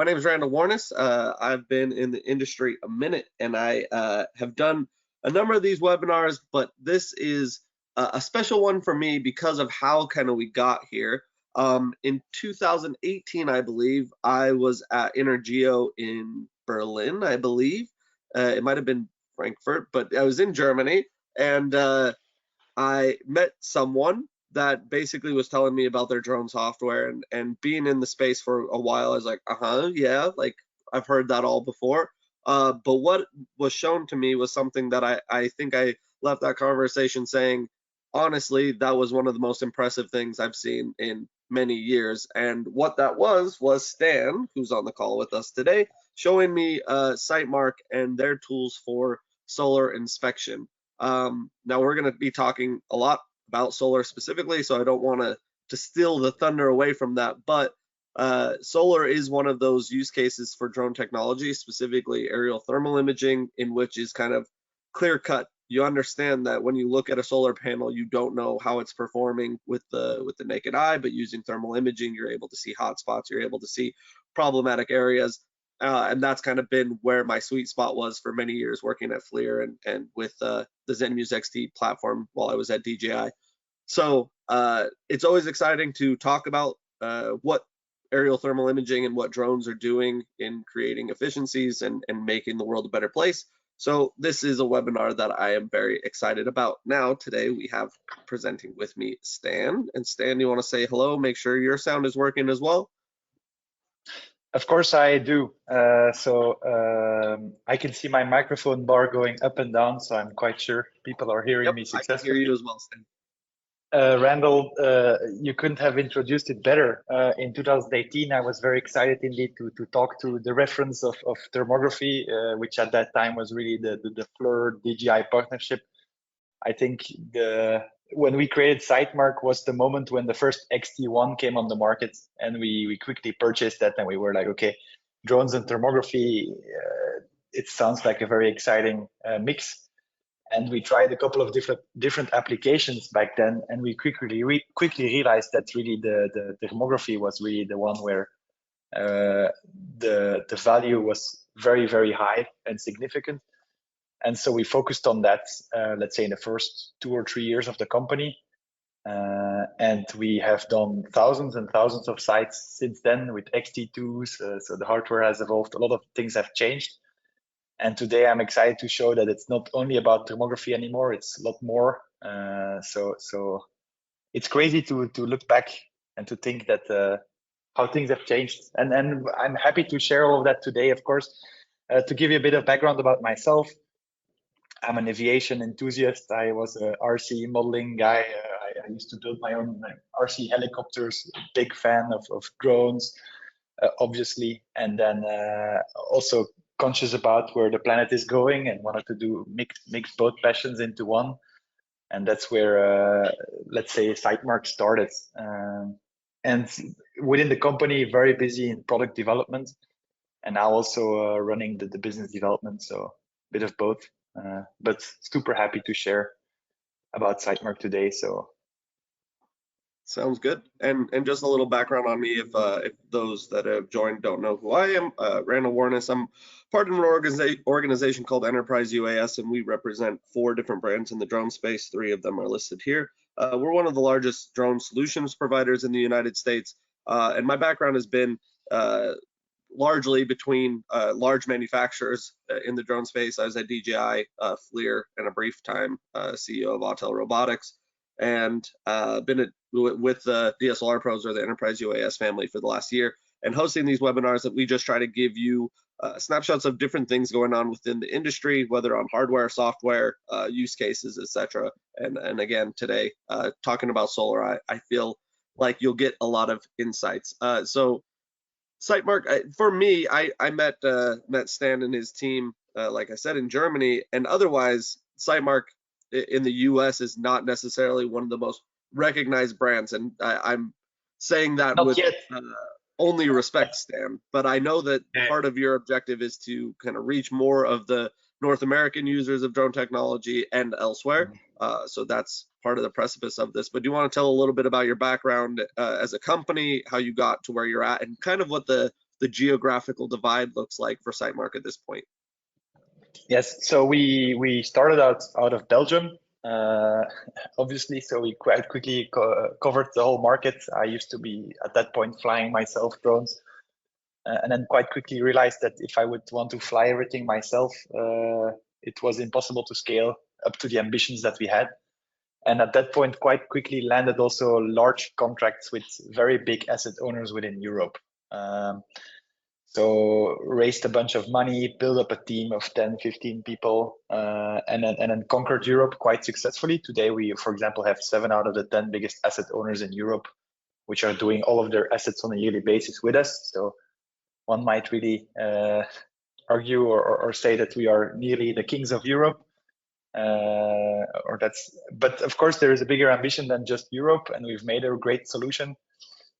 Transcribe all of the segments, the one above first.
My name is Randall Warnas. I've been in the industry a minute, and I have done a number of these webinars, but this is a special one for me because of how kind of we got here. In 2018, I believe, I was at Energeo in Berlin, I believe. It might have been Frankfurt, but I was in Germany, and I met someone that basically was telling me about their drone software, and being in the space for a while, I was like, yeah, like I've heard that all before. But what was shown to me was something that I think I left that conversation saying, honestly, that was one of the most impressive things I've seen in many years. And what that was Stan, who's on the call with us today, showing me Sitemark and their tools for solar inspection. Now we're going to be talking a lot about solar specifically, so I don't want to steal the thunder away from that, but solar is one of those use cases for drone technology, specifically aerial thermal imaging, in which is kind of clear cut. You understand that when you look at a solar panel, you don't know how it's performing with the naked eye, but using thermal imaging, you're able to see hotspots, you're able to see problematic areas. And that's kind of been where my sweet spot was for many years, working at FLIR and with the ZenMuse XT platform while I was at DJI. So it's always exciting to talk about what aerial thermal imaging and what drones are doing in creating efficiencies and making the world a better place. So this is a webinar that I am very excited about. Now, today we have presenting with me Stan. And Stan, you want to say hello? Make sure your sound is working as well. Of course I do. I can see my microphone bar going up and down, so I'm quite sure people are hearing me successfully. I can hear you as well, Stan. Randall, you couldn't have introduced it better. In 2018, I was very excited indeed to talk to the reference of thermography, which at that time was really the FLIR DJI partnership. I think when we created Sitemark was the moment when the first XT1 came on the market, and we quickly purchased that, and we were like, okay, drones and thermography, it sounds like a very exciting mix. And we tried a couple of different applications back then, and we quickly realized that really the thermography was really the one where the value was very, very high and significant. And so we focused on that, let's say, in the first 2 or 3 years of the company. And we have done thousands and thousands of sites since then with XT2s. So the hardware has evolved. A lot of things have changed. And today I'm excited to show that it's not only about thermography anymore, it's a lot more. So it's crazy to look back and to think that how things have changed. And I'm happy to share all of that today, of course. To give you a bit of background about myself, I'm an aviation enthusiast. I was a RC modeling guy. I used to build my own RC helicopters, big fan of drones, obviously. And then also conscious about where the planet is going and wanted to mix both passions into one. And that's where, let's say, Sitemark started. And within the company, very busy in product development, and now also running the business development. So a bit of both, but super happy to share about Sitemark today. So sounds good. And just a little background on me, if those that have joined don't know who I am, Randall Warnas. I'm part of an organization called Enterprise UAS, and we represent 4 different brands in the drone space. 3 of them are listed here. We're one of the largest drone solutions providers in the United States, and my background has been largely between large manufacturers in the drone space. I was at DJI, FLIR, and a brief time CEO of Autel Robotics, and been with the DSLRPros, or the Enterprise UAS family, for the last year, and hosting these webinars that we just try to give you snapshots of different things going on within the industry, whether on hardware, software, use cases, etc. And again, today, talking about solar, I feel like you'll get a lot of insights. So Sitemark, for me, I met Stan and his team, like I said, in Germany, and otherwise, Sitemark in the US is not necessarily one of the most recognized brands, and I'm saying that not with only respect, Stan, but I know that part of your objective is to kind of reach more of the North American users of drone technology and elsewhere. So that's part of the precipice of this. But do you want to tell a little bit about your background as a company, how you got to where you're at, and kind of what the the geographical divide looks like for Sitemark at this point. Yes, so we started out of Belgium, obviously, so we quite quickly covered the whole market. I used to be at that point flying myself drones, and then quite quickly realized that if I would want to fly everything myself, it was impossible to scale up to the ambitions that we had. And at that point, quite quickly landed also large contracts with very big asset owners within Europe. So raised a bunch of money, built up a team of 10, 15 people, and then conquered Europe quite successfully. Today, we, for example, have 7 out of the 10 biggest asset owners in Europe, which are doing all of their assets on a yearly basis with us. So one might really argue or say that we are nearly the kings of Europe. But of course, there is a bigger ambition than just Europe, and we've made a great solution.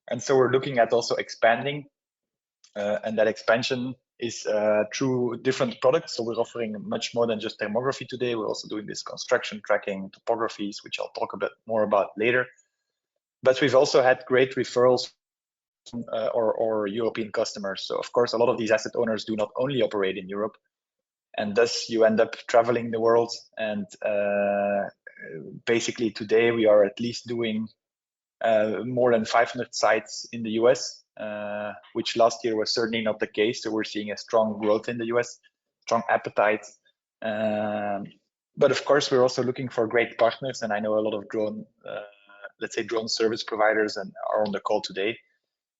And so we're looking at also expanding. And that expansion is through different products. So we're offering much more than just thermography today. We're also doing this construction tracking, topographies, which I'll talk a bit more about later. But we've also had great referrals from or European customers. So of course, a lot of these asset owners do not only operate in Europe, and thus you end up traveling the world. And basically today we are at least doing more than 500 sites in the US. Which last year was certainly not the case. So we're seeing a strong growth in the US, strong appetite. But of course, we're also looking for great partners. And I know a lot of drone, let's say drone service providers and are on the call today.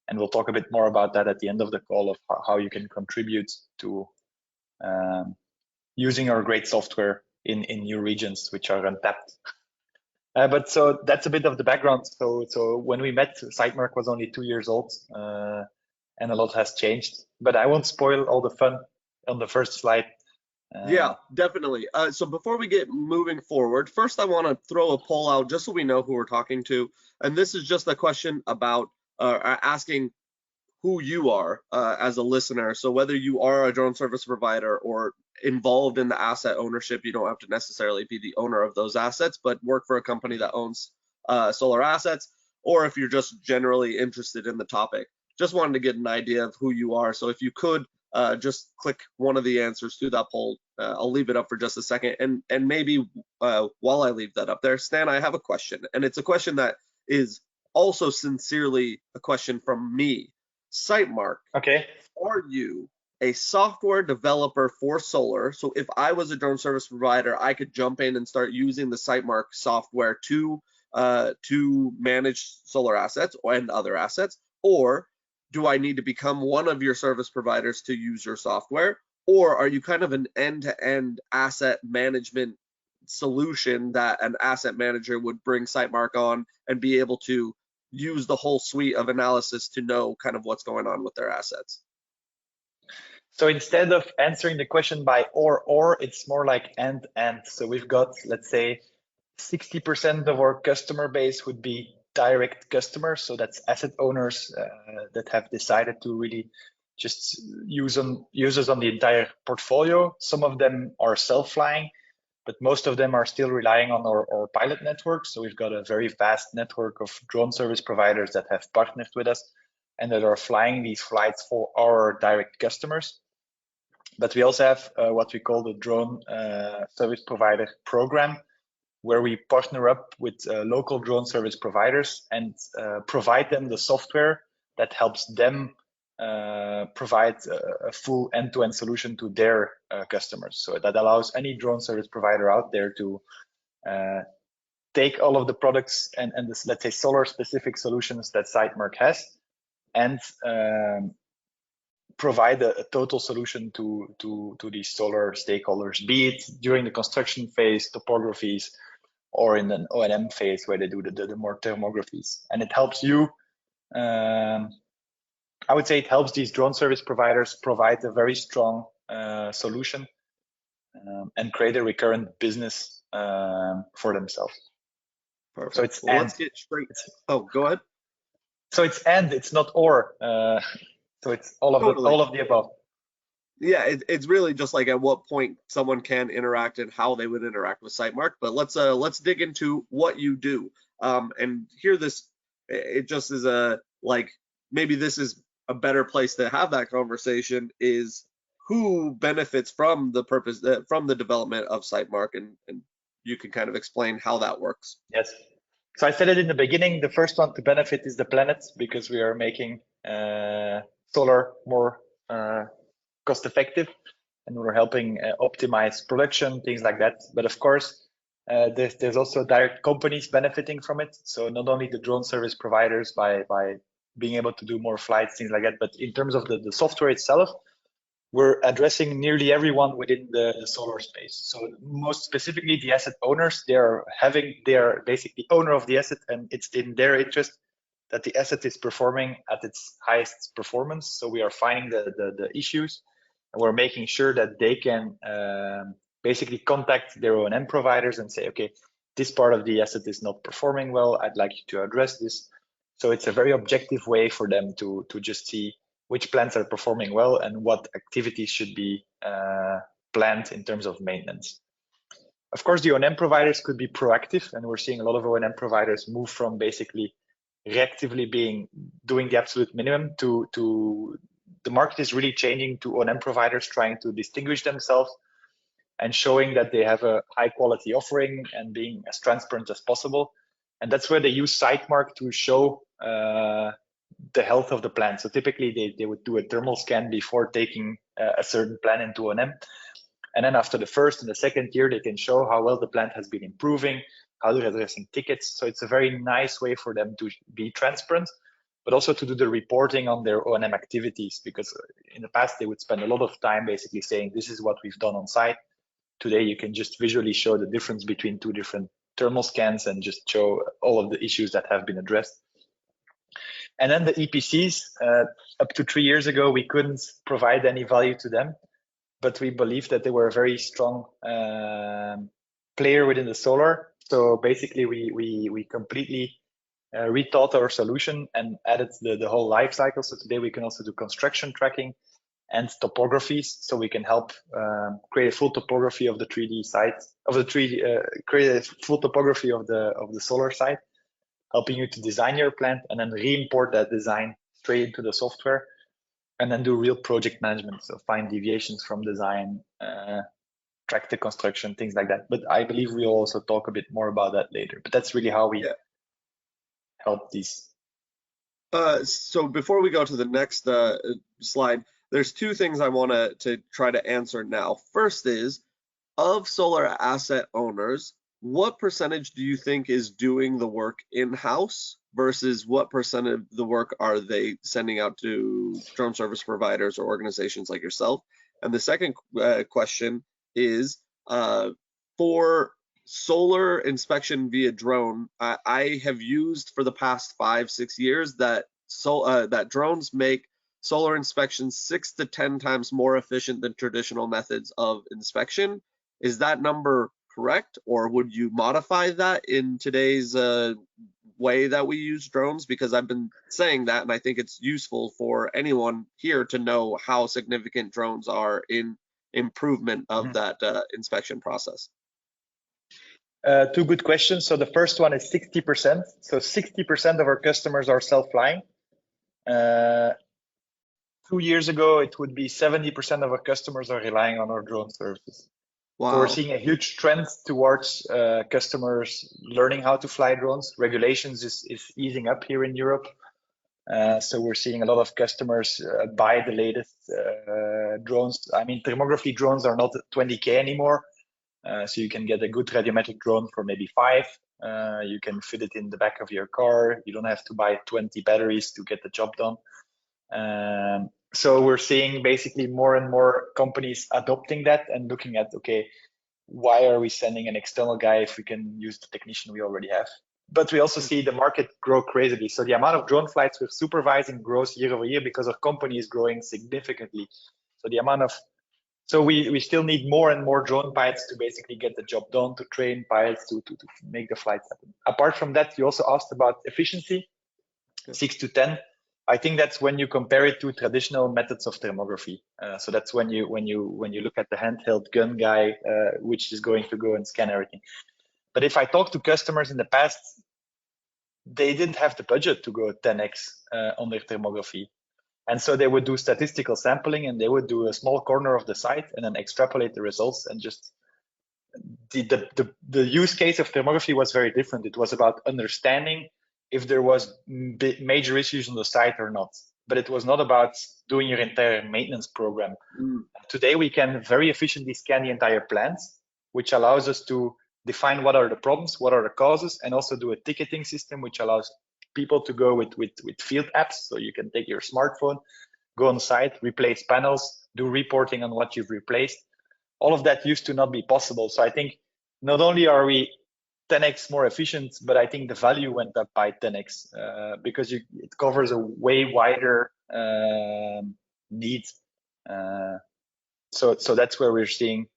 And we'll talk a bit more about that at the end of the call of how you can contribute to using our great software in new regions, which are untapped. But so that's a bit of the background. So when we met, Sitemark was only 2 years old, and a lot has changed. But I won't spoil all the fun on the first slide. Yeah, definitely. So before we get moving forward, first I want to throw a poll out just so we know who we're talking to. And this is just a question about asking who you are as a listener. So whether you are a drone service provider or involved in the asset ownership, you don't have to necessarily be the owner of those assets, but work for a company that owns solar assets, or if you're just generally interested in the topic. Just wanted to get an idea of who you are. So if you could just click one of the answers to that poll. I'll leave it up for just a second. And maybe while I leave that up there, Stan, I have a question. And it's a question that is also sincerely a question from me. Sitemark, okay. Are you a software developer for solar? So if I was a drone service provider, I could jump in and start using the Sitemark software to manage solar assets and other assets, or do I need to become one of your service providers to use your software? Or are you kind of an end-to-end asset management solution that an asset manager would bring Sitemark on and be able to use the whole suite of analysis to know kind of what's going on with their assets? So instead of answering the question by or, it's more like and. So we've got, let's say, 60% of our customer base would be direct customers. So that's asset owners that have decided to really just use us on the entire portfolio. Some of them are self-flying, but most of them are still relying on our pilot network. So we've got a very vast network of drone service providers that have partnered with us and that are flying these flights for our direct customers. But we also have what we call the drone service provider program, where we partner up with local drone service providers and provide them the software that helps them provide a full end-to-end solution to their customers. So that allows any drone service provider out there to take all of the products and this, let's say, solar specific solutions that Sitemark has, and provide a total solution to these solar stakeholders, be it during the construction phase, topographies, or in an O&M phase where they do the more thermographies. And it helps you, I would say it helps these drone service providers provide a very strong solution and create a recurrent business for themselves. Perfect. So it's well, let's get straight. Oh, go ahead. So it's and, it's not or. So it's all of Totally. all of the above. Yeah, it's really just like at what point someone can interact and how they would interact with Sitemark. But let's dig into what you do. And here it just is maybe this is a better place to have that conversation is who benefits from the from the development of Sitemark, and you can kind of explain how that works. Yes. So I said it in the beginning, the first one to benefit is the planet, because we are making solar more cost effective, and we're helping optimize production, things like that. But of course, there's also direct companies benefiting from it. So not only the drone service providers by being able to do more flights, things like that, but in terms of the software itself, we're addressing nearly everyone within the solar space. So most specifically, the asset owners, they are basically owner of the asset, and it's in their interest that the asset is performing at its highest performance. So we are finding the issues, and we're making sure that they can basically contact their O&M providers and say, okay, this part of the asset is not performing well. I'd like you to address this. So it's a very objective way for them to just see which plants are performing well and what activities should be planned in terms of maintenance. Of course, the O&M providers could be proactive, and we're seeing a lot of O&M providers move from basically reactively doing the absolute minimum to the market is really changing to O&M providers trying to distinguish themselves and showing that they have a high quality offering and being as transparent as possible. And that's where they use Sitemark to show the health of the plant. So typically they would do a thermal scan before taking a certain plant into O&M. And then after the first and the second year, they can show how well the plant has been improving, how they're addressing tickets. So it's a very nice way for them to be transparent, but also to do the reporting on their O&M activities, because in the past they would spend a lot of time basically saying, this is what we've done on site. Today, you can just visually show the difference between two different thermal scans and just show all of the issues that have been addressed. And then the EPCs, up to 3 years ago, we couldn't provide any value to them, but we believed that they were a very strong player within the solar. So basically, we completely rethought our solution and added the whole life cycle. So today we can also do construction tracking and topographies, so we can help create a full topography of the 3D site of the 3D, create a full topography of the solar site, helping you to design your plant and then re-import that design straight into the software, and then do real project management. So find deviations from design, track the construction, things like that. But I believe we'll also talk a bit more about that later. But that's really how we help these. So before we go to the next slide, there's two things I want to try to answer now. First is, of solar asset owners, what percentage do you think is doing the work in-house versus what percent of the work are they sending out to drone service providers or organizations like yourself? And the second question is, for solar inspection via drone, I have used for the past 5-6 years that that drones make solar inspections 6 to 10 times more efficient than traditional methods of inspection. Is that number correct, or would you modify that in today's way that we use drones? Because I've been saying that, and I think it's useful for anyone here to know how significant drones are in improvement of that inspection process. Two good questions. So the first one is 60%. So 60% of our customers are self-flying. 2 years ago, it would be 70% of our customers are relying on our drone services. Wow. So we're seeing a huge trend towards customers learning how to fly drones. Regulations is easing up here in Europe. So we're seeing a lot of customers buy the latest drones. I mean, thermography drones are not 20K anymore. So you can get a good radiometric drone for maybe 5. You can fit it in the back of your car. You don't have to buy 20 batteries to get the job done. So we're seeing basically more and more companies adopting that and looking at, okay, why are we sending an external guy if we can use the technician we already have? But we also see the market grow crazily. So the amount of drone flights we're supervising grows year over year because our company is growing significantly. So the amount of, so we still need more and more drone pilots to basically get the job done, to train pilots to make the flights happen. Apart from that, you also asked about efficiency, 6 to 10. I think that's when you compare it to traditional methods of thermography. So that's when you look at the handheld gun guy, which is going to go and scan everything. But if I talk to customers in the past, they didn't have the budget to go 10x on their thermography. And so they would do statistical sampling, and they would do a small corner of the site and then extrapolate the results. And just the use case of thermography was very different. It was about understanding if there was major issues on the site or not. But it was not about doing your entire maintenance program. Today, we can very efficiently scan the entire plant, which allows us to define what are the problems, what are the causes, and also do a ticketing system, which allows people to go with field apps. So you can take your smartphone, go on site, replace panels, do reporting on what you've replaced. All of that used to not be possible. So I think not only are we 10x more efficient, but I think the value went up by 10x because it covers a way wider need. So that's where we're seeing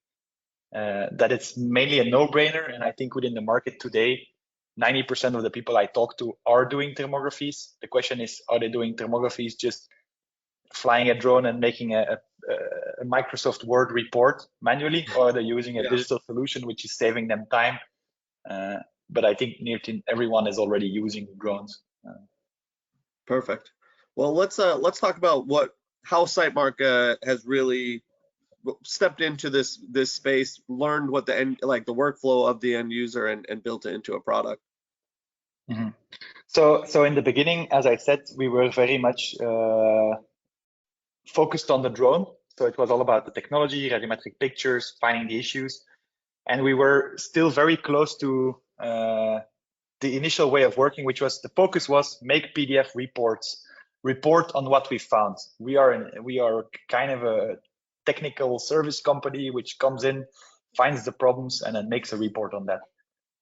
that it's mainly a no-brainer. And I think within the market today, 90% of the people I talk to are doing thermographies. The question is, are they doing thermographies just flying a drone and making a Microsoft Word report manually, or are they using a digital solution which is saving them time? But I think nearly everyone is already using drones. Perfect. Well, let's talk about how Sitemark has really stepped into this space, learned what the workflow of the end user, and built it into a product. Mm-hmm. So in the beginning, as I said, we were very much focused on the drone. So it was all about the technology, radiometric pictures, finding the issues, and we were still very close to the initial way of working, which was the focus was make PDF reports, report on what we found. We are kind of a technical service company which comes in, finds the problems, and then makes a report on that.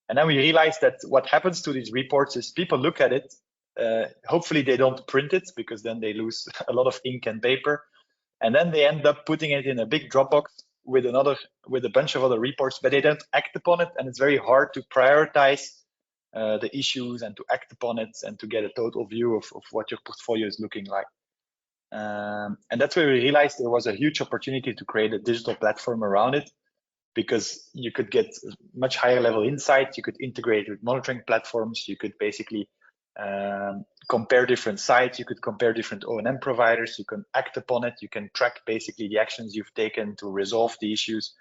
And then we realized that what happens to these reports is people look at it. Hopefully they don't print it, because then they lose a lot of ink and paper. And then they end up putting it in a big Dropbox with a bunch of other reports, but they don't act upon it. And it's very hard to prioritize the issues and to act upon it and to get a total view of what your portfolio is looking like. And that's where we realized there was a huge opportunity to create a digital platform around it, because you could get much higher level insights. You could integrate with monitoring platforms. You could basically compare different sites. You could compare different O&M providers. You can act upon it. You can track basically the actions you've taken to resolve the issues.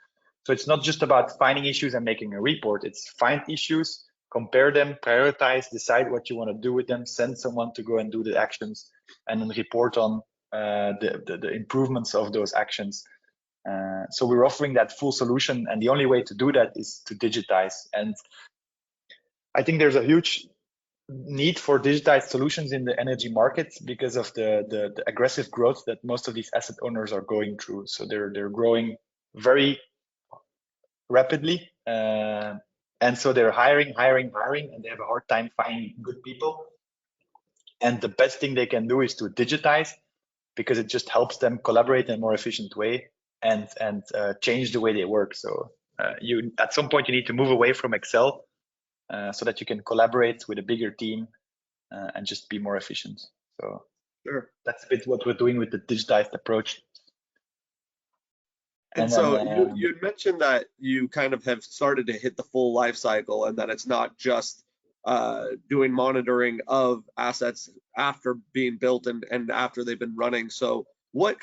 So it's not just about finding issues and making a report. It's find issues, compare them, prioritize, decide what you want to do with them, send someone to go and do the actions, and then report on the improvements of those actions. So we're offering that full solution, and the only way to do that is to digitize. And I think there's a huge need for digitized solutions in the energy market because of the aggressive growth that most of these asset owners are going through. So they're growing very rapidly, and so they're hiring, and they have a hard time finding good people. And the best thing they can do is to digitize, because it just helps them collaborate in a more efficient way and change the way they work. So at some point you need to move away from Excel so that you can collaborate with a bigger team and just be more efficient. So sure, that's a bit what we're doing with the digitized approach. And so you mentioned that you kind of have started to hit the full life cycle, and that it's not just doing monitoring of assets after being built and after they've been running. So what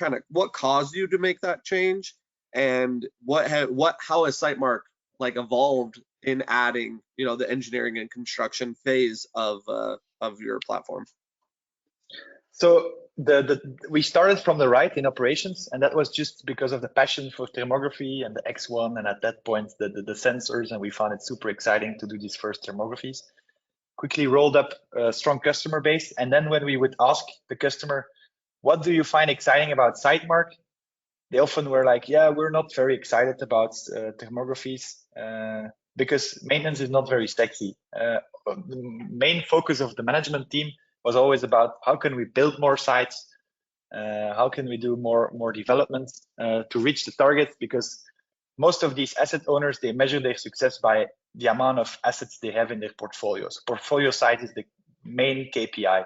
caused you to make that change, and how has Sitemark evolved in adding the engineering and construction phase of your platform? So we started from the right in operations, and that was just because of the passion for thermography and the X1, and at that point the sensors, and we found it super exciting to do these first thermographies. Quickly rolled up a strong customer base, and then when we would ask the customer, what do you find exciting about Sitemark? They often were like, yeah, we're not very excited about thermographies because maintenance is not very sexy. The main focus of the management team was always about how can we build more sites, how can we do more development to reach the targets, because most of these asset owners, they measure their success by the amount of assets they have in their portfolios. Portfolio size is the main KPI.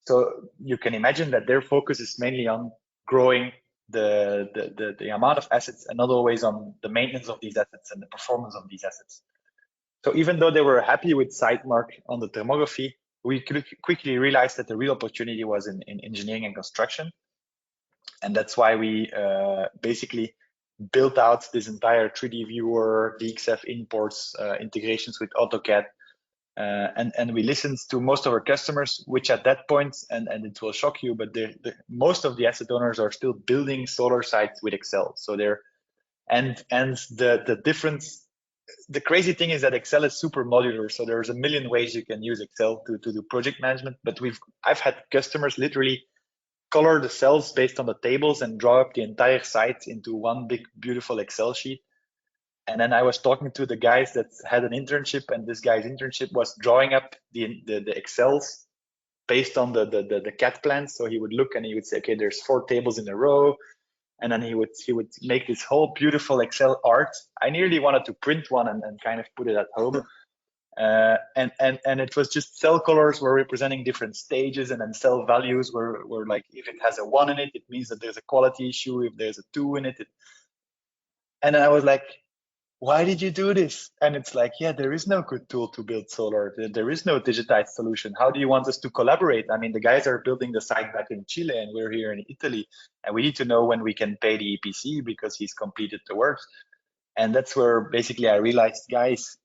So you can imagine that their focus is mainly on growing the amount of assets, and not always on the maintenance of these assets and the performance of these assets. So even though they were happy with Sitemark on the thermography, we quickly realized that the real opportunity was in engineering and construction. And that's why we basically built out this entire 3D viewer, 𝐕𝐈𝐃𝐄𝐿 imports, integrations with AutoCAD. And we listened to most of our customers, which at that point, and it will shock you, but most of the asset owners are still building solar sites with Excel. So they're, and the difference, the crazy thing is that Excel is super modular. So there's a million ways you can use Excel to do project management. But I've had customers literally color the cells based on the tables and draw up the entire site into one big, beautiful Excel sheet. And then I was talking to the guys that had an internship, and this guy's internship was drawing up the Excels based on the CAD plans. So he would look and he would say, okay, there's 4 tables in a row. And then he would make this whole beautiful Excel art. I nearly wanted to print one and kind of put it at home. And it was just cell colors were representing different stages, and then cell values were like, if it has a 1 in it, it means that there's a quality issue. If there's a 2 in it, and then I was like, why did you do this? And it's like, yeah, there is no good tool to build solar. There is no digitized solution. How do you want us to collaborate? I mean, the guys are building the site back in Chile, and we're here in Italy, and we need to know when we can pay the EPC because he's completed the work. And that's where basically I realized, guys,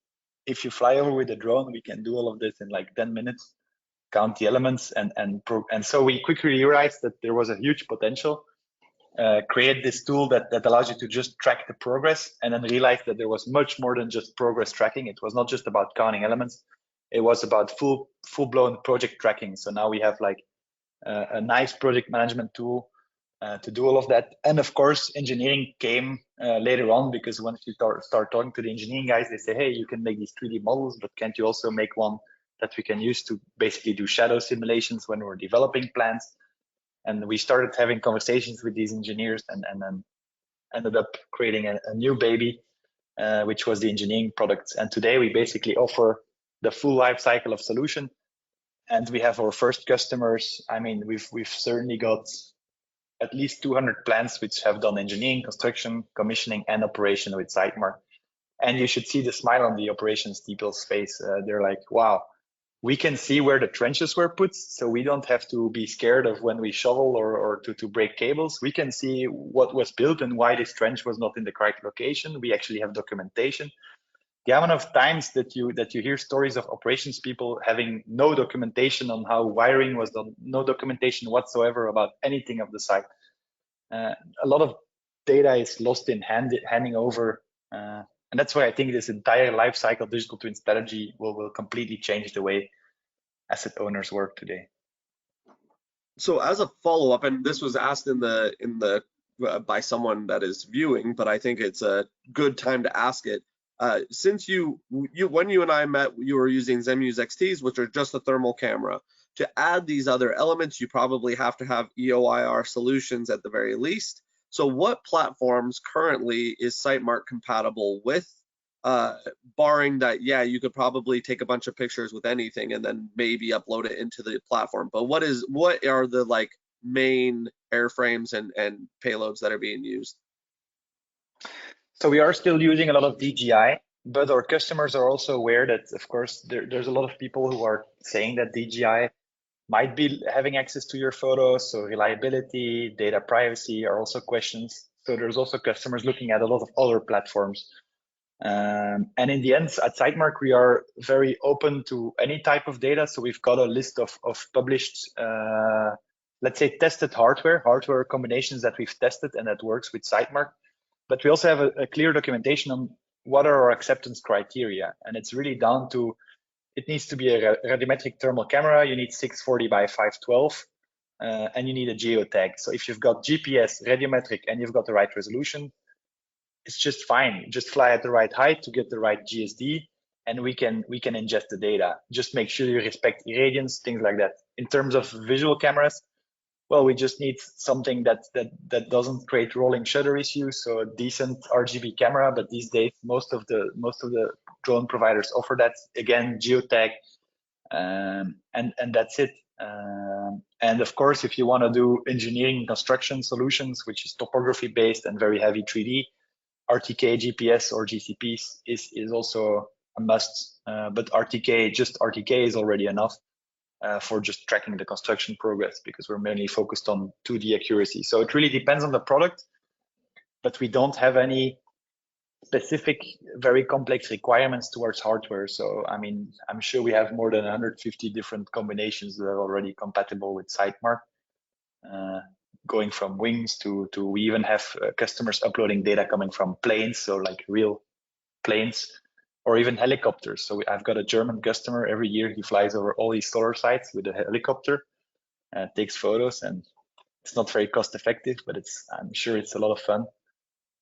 if you fly over with a drone, we can do all of this in like 10 minutes, count the elements, and so we quickly realized that there was a huge potential. Create this tool that allows you to just track the progress, and then realize that there was much more than just progress tracking. It was not just about counting elements. It was about full-blown project tracking. So now we have like a nice project management tool to do all of that. And of course, engineering came later on, because once you start talking to the engineering guys, they say, hey, you can make these 3D models, but can't you also make one that we can use to basically do shadow simulations when we're developing plans? And we started having conversations with these engineers, and then ended up creating a new baby, which was the engineering products. And today we basically offer the full life cycle of solution. And we have our first customers. I mean, we've certainly got at least 200 plants which have done engineering, construction, commissioning, and operation with Sitemark. And you should see the smile on the operations people's face. They're like, wow. We can see where the trenches were put, so we don't have to be scared of when we shovel or to break cables. We can see what was built and why this trench was not in the correct location. We actually have documentation. The amount of times that you hear stories of operations people having no documentation on how wiring was done, no documentation whatsoever about anything of the site. A lot of data is lost in handing over. And that's why I think this entire life cycle digital twin strategy will completely change the way asset owners work today. So as a follow-up, and this was asked in the by someone that is viewing, but I think it's a good time to ask it. Since when you and I met, you were using Zenmuse XTs, which are just a thermal camera. To add these other elements, you probably have to have EOIR solutions at the very least. So what platforms currently is Sitemark compatible with, barring that, yeah, you could probably take a bunch of pictures with anything and then maybe upload it into the platform. But what are the like main airframes and payloads that are being used? So we are still using a lot of DJI, but our customers are also aware that, of course, there's a lot of people who are saying that DJI might be having access to your photos, so reliability, data privacy are also questions. So there's also customers looking at a lot of other platforms. And in the end, at Sitemark, we are very open to any type of data. So we've got a list of published, let's say, tested hardware combinations that we've tested and that works with Sitemark. But we also have a clear documentation on what are our acceptance criteria. And it's really down to, it needs to be a radiometric thermal camera. You need 640 by 512, and you need a geotag. So if you've got GPS, radiometric, and you've got the right resolution, it's just fine. Just fly at the right height to get the right GSD, and we can ingest the data. Just make sure you respect irradiance, things like that. In terms of visual cameras, well, we just need something that doesn't create rolling shutter issues. So a decent RGB camera, but these days most of the drone providers offer that. Again, geotag, and that's it. And of course, if you want to do engineering construction solutions, which is topography based and very heavy 3D, RTK, GPS, or GCPs is also a must. But RTK is already enough. for just tracking the construction progress, because we're mainly focused on 2D accuracy. So it really depends on the product, but we don't have any specific, very complex requirements towards hardware. So, I mean, I'm sure we have more than 150 different combinations that are already compatible with Sitemark, going from wings to we even have customers uploading data coming from planes, so like real planes, or even helicopters. So I've got a German customer, every year he flies over all these solar sites with a helicopter, takes photos, and it's not very cost effective, but I'm sure it's a lot of fun.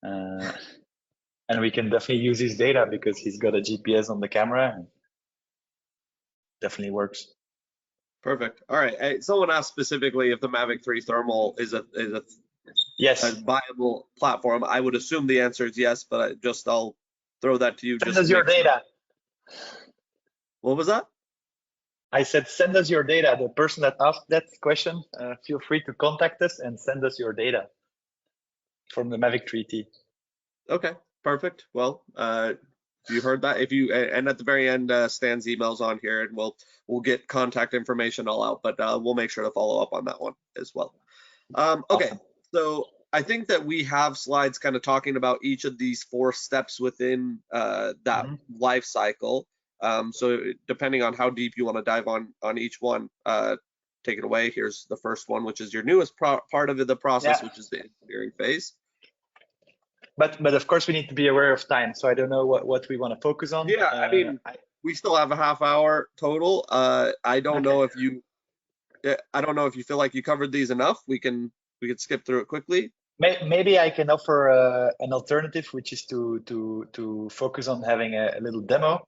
And we can definitely use his data because he's got a GPS on the camera. And definitely works. Perfect. All right. Someone asked specifically if the Mavic 3 thermal is a yes, a viable platform. I would assume the answer is yes, but I'll throw that to you. Send us your data. What was that? I said, send us your data. The person that asked that question, feel free to contact us and send us your data from the Mavic 3T. Okay, perfect. Well, you heard that. If you, and at the very end, Stan's email's on here, and we'll get contact information all out, but we'll make sure to follow up on that one as well. Okay, awesome. So I think that we have slides kind of talking about each of these 4 steps within that life cycle. So depending on how deep you want to dive on each one, take it away. Here's the first one, which is your newest part of the process, which is the engineering phase. But of course we need to be aware of time. So I don't know what we want to focus on. Yeah, I mean, we still have a half hour total. I don't know if you feel like you covered these enough. We could skip through it quickly. Maybe I can offer an alternative, which is to focus on having a little demo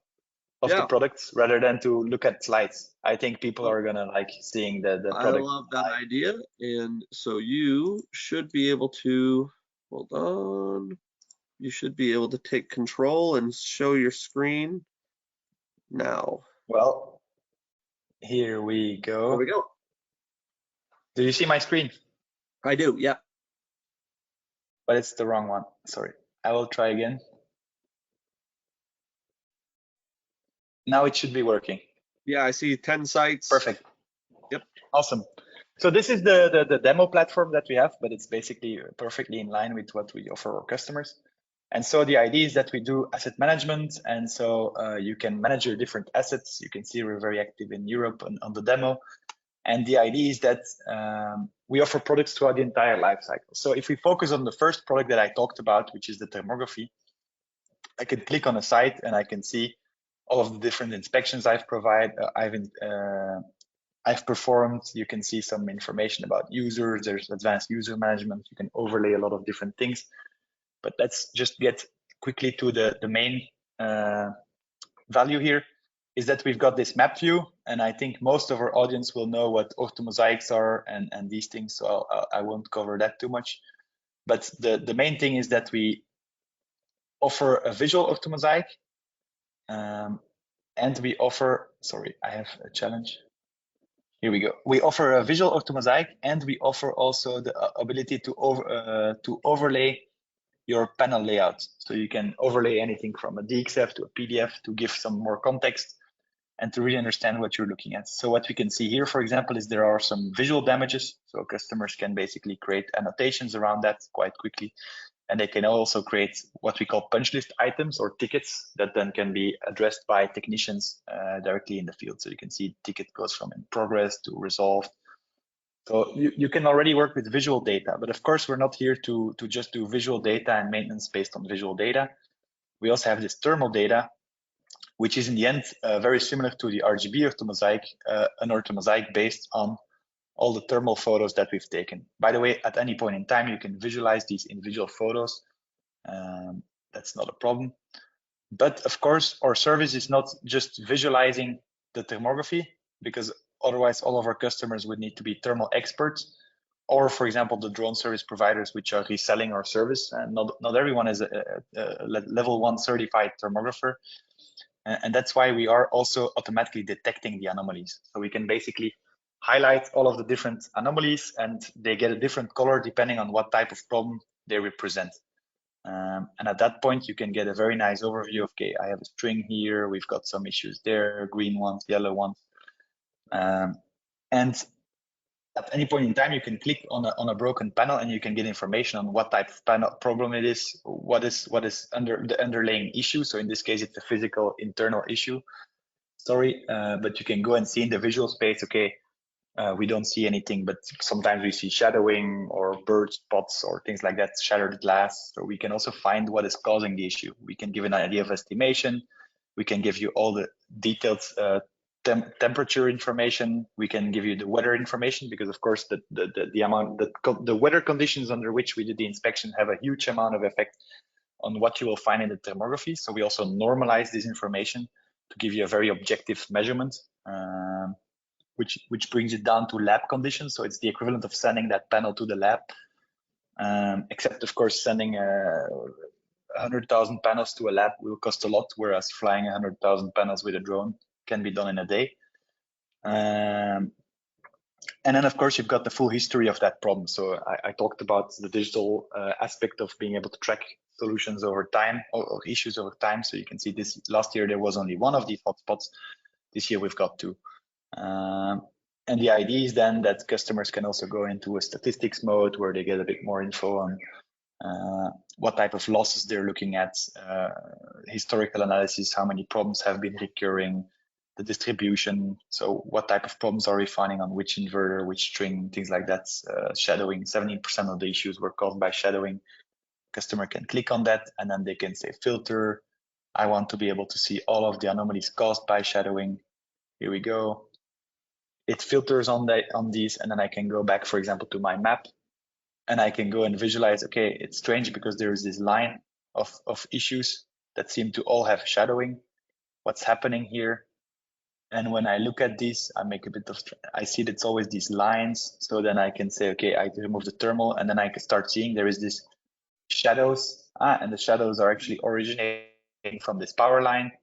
of the products rather than to look at slides. I think people are gonna like seeing the product. I love that idea, and so you should be able to hold on. You should be able to take control and show your screen now. Well, here we go. There we go. Do you see my screen? I do, yeah. But it's the wrong one. Sorry. I will try again. Now it should be working. Yeah, I see 10 sites. Perfect. Yep. Awesome. So this is the demo platform that we have, but it's basically perfectly in line with what we offer our customers. And so the idea is that we do asset management, and so you can manage your different assets. You can see we're very active in Europe on the demo. And the idea is that we offer products throughout the entire life cycle. So if we focus on the first product that I talked about, which is the thermography, I can click on a site and I can see all of the different inspections I've performed. You can see some information about users. There's advanced user management. You can overlay a lot of different things. But let's just get quickly to the main value here, is that we've got this map view, and I think most of our audience will know what orthomosaics are and these things, so I won't cover that too much. But the main thing is that we offer a visual orthomosaic, and we offer, sorry, I have a challenge. Here we go. We offer a visual orthomosaic, and we offer also the ability to overlay your panel layout. So you can overlay anything from a DXF to a PDF to give some more context and to really understand what you're looking at. So what we can see here, for example, is there are some visual damages. So customers can basically create annotations around that quite quickly. And they can also create what we call punch list items or tickets that then can be addressed by technicians directly in the field. So you can see ticket goes from in progress to resolved. So you can already work with visual data, but of course, we're not here to just do visual data and maintenance based on visual data. We also have this thermal data, which is in the end very similar to the RGB orthomosaic, an orthomosaic based on all the thermal photos that we've taken. By the way, at any point in time, you can visualize these individual photos. That's not a problem. But of course, our service is not just visualizing the thermography, because otherwise all of our customers would need to be thermal experts, or for example, the drone service providers which are reselling our service. And not everyone is a level 1 certified thermographer. And that's why we are also automatically detecting the anomalies. So we can basically highlight all of the different anomalies, and they get a different color depending on what type of problem they represent. And at that point, you can get a very nice overview of, okay, I have a string here, we've got some issues there, green ones, yellow ones. And at any point in time, you can click on a broken panel and you can get information on what type of panel problem it is, what is under the underlying issue. So in this case, it's a physical internal issue. Sorry, but you can go and see in the visual space, okay, we don't see anything, but sometimes we see shadowing or bird spots or things like that, shattered glass. So we can also find what is causing the issue. We can give an idea of estimation. We can give you all the detailed temperature information. We can give you the weather information, because of course the weather conditions under which we did the inspection have a huge amount of effect on what you will find in the thermography. So we also normalize this information to give you a very objective measurement, which brings it down to lab conditions. So it's the equivalent of sending that panel to the lab, except of course sending 100,000 panels to a lab will cost a lot, whereas flying 100,000 panels with a drone can be done in a day. And then of course you've got the full history of that problem. So I talked about the digital aspect of being able to track solutions over time or issues over time. So you can see this last year there was only one of these hotspots. This year we've got two. And the idea is then that customers can also go into a statistics mode where they get a bit more info on what type of losses they're looking at, historical analysis, how many problems have been recurring, the distribution. So what type of problems are we finding on which inverter, which string, things like that. Shadowing, 17% of the issues were caused by shadowing. Customer can click on that and then they can say filter. I want to be able to see all of the anomalies caused by shadowing. Here we go. It filters on these, and then I can go back, for example, to my map, and I can go and visualize, okay, it's strange because there is this line of issues that seem to all have shadowing. What's happening here? And when I look at this, I see that it's always these lines. So then I can say, okay, I remove the thermal, and then I can start seeing there is this shadows, and the shadows are actually originating from this power line.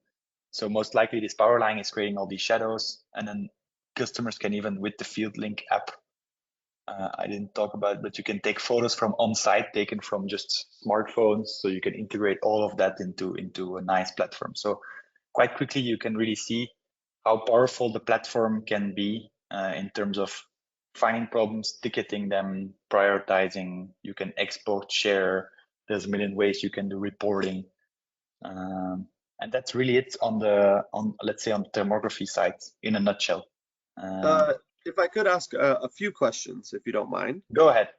So most likely this power line is creating all these shadows, and then customers can even, with the Field Link app, I didn't talk about it, but you can take photos from on-site taken from just smartphones. So you can integrate all of that into a nice platform. So quite quickly, you can really see how powerful the platform can be in terms of finding problems, ticketing them, prioritizing. You can export, share. There's a million ways you can do reporting. And that's really it let's say on the thermography side in a nutshell. If I could ask a few questions, if you don't mind. Go ahead.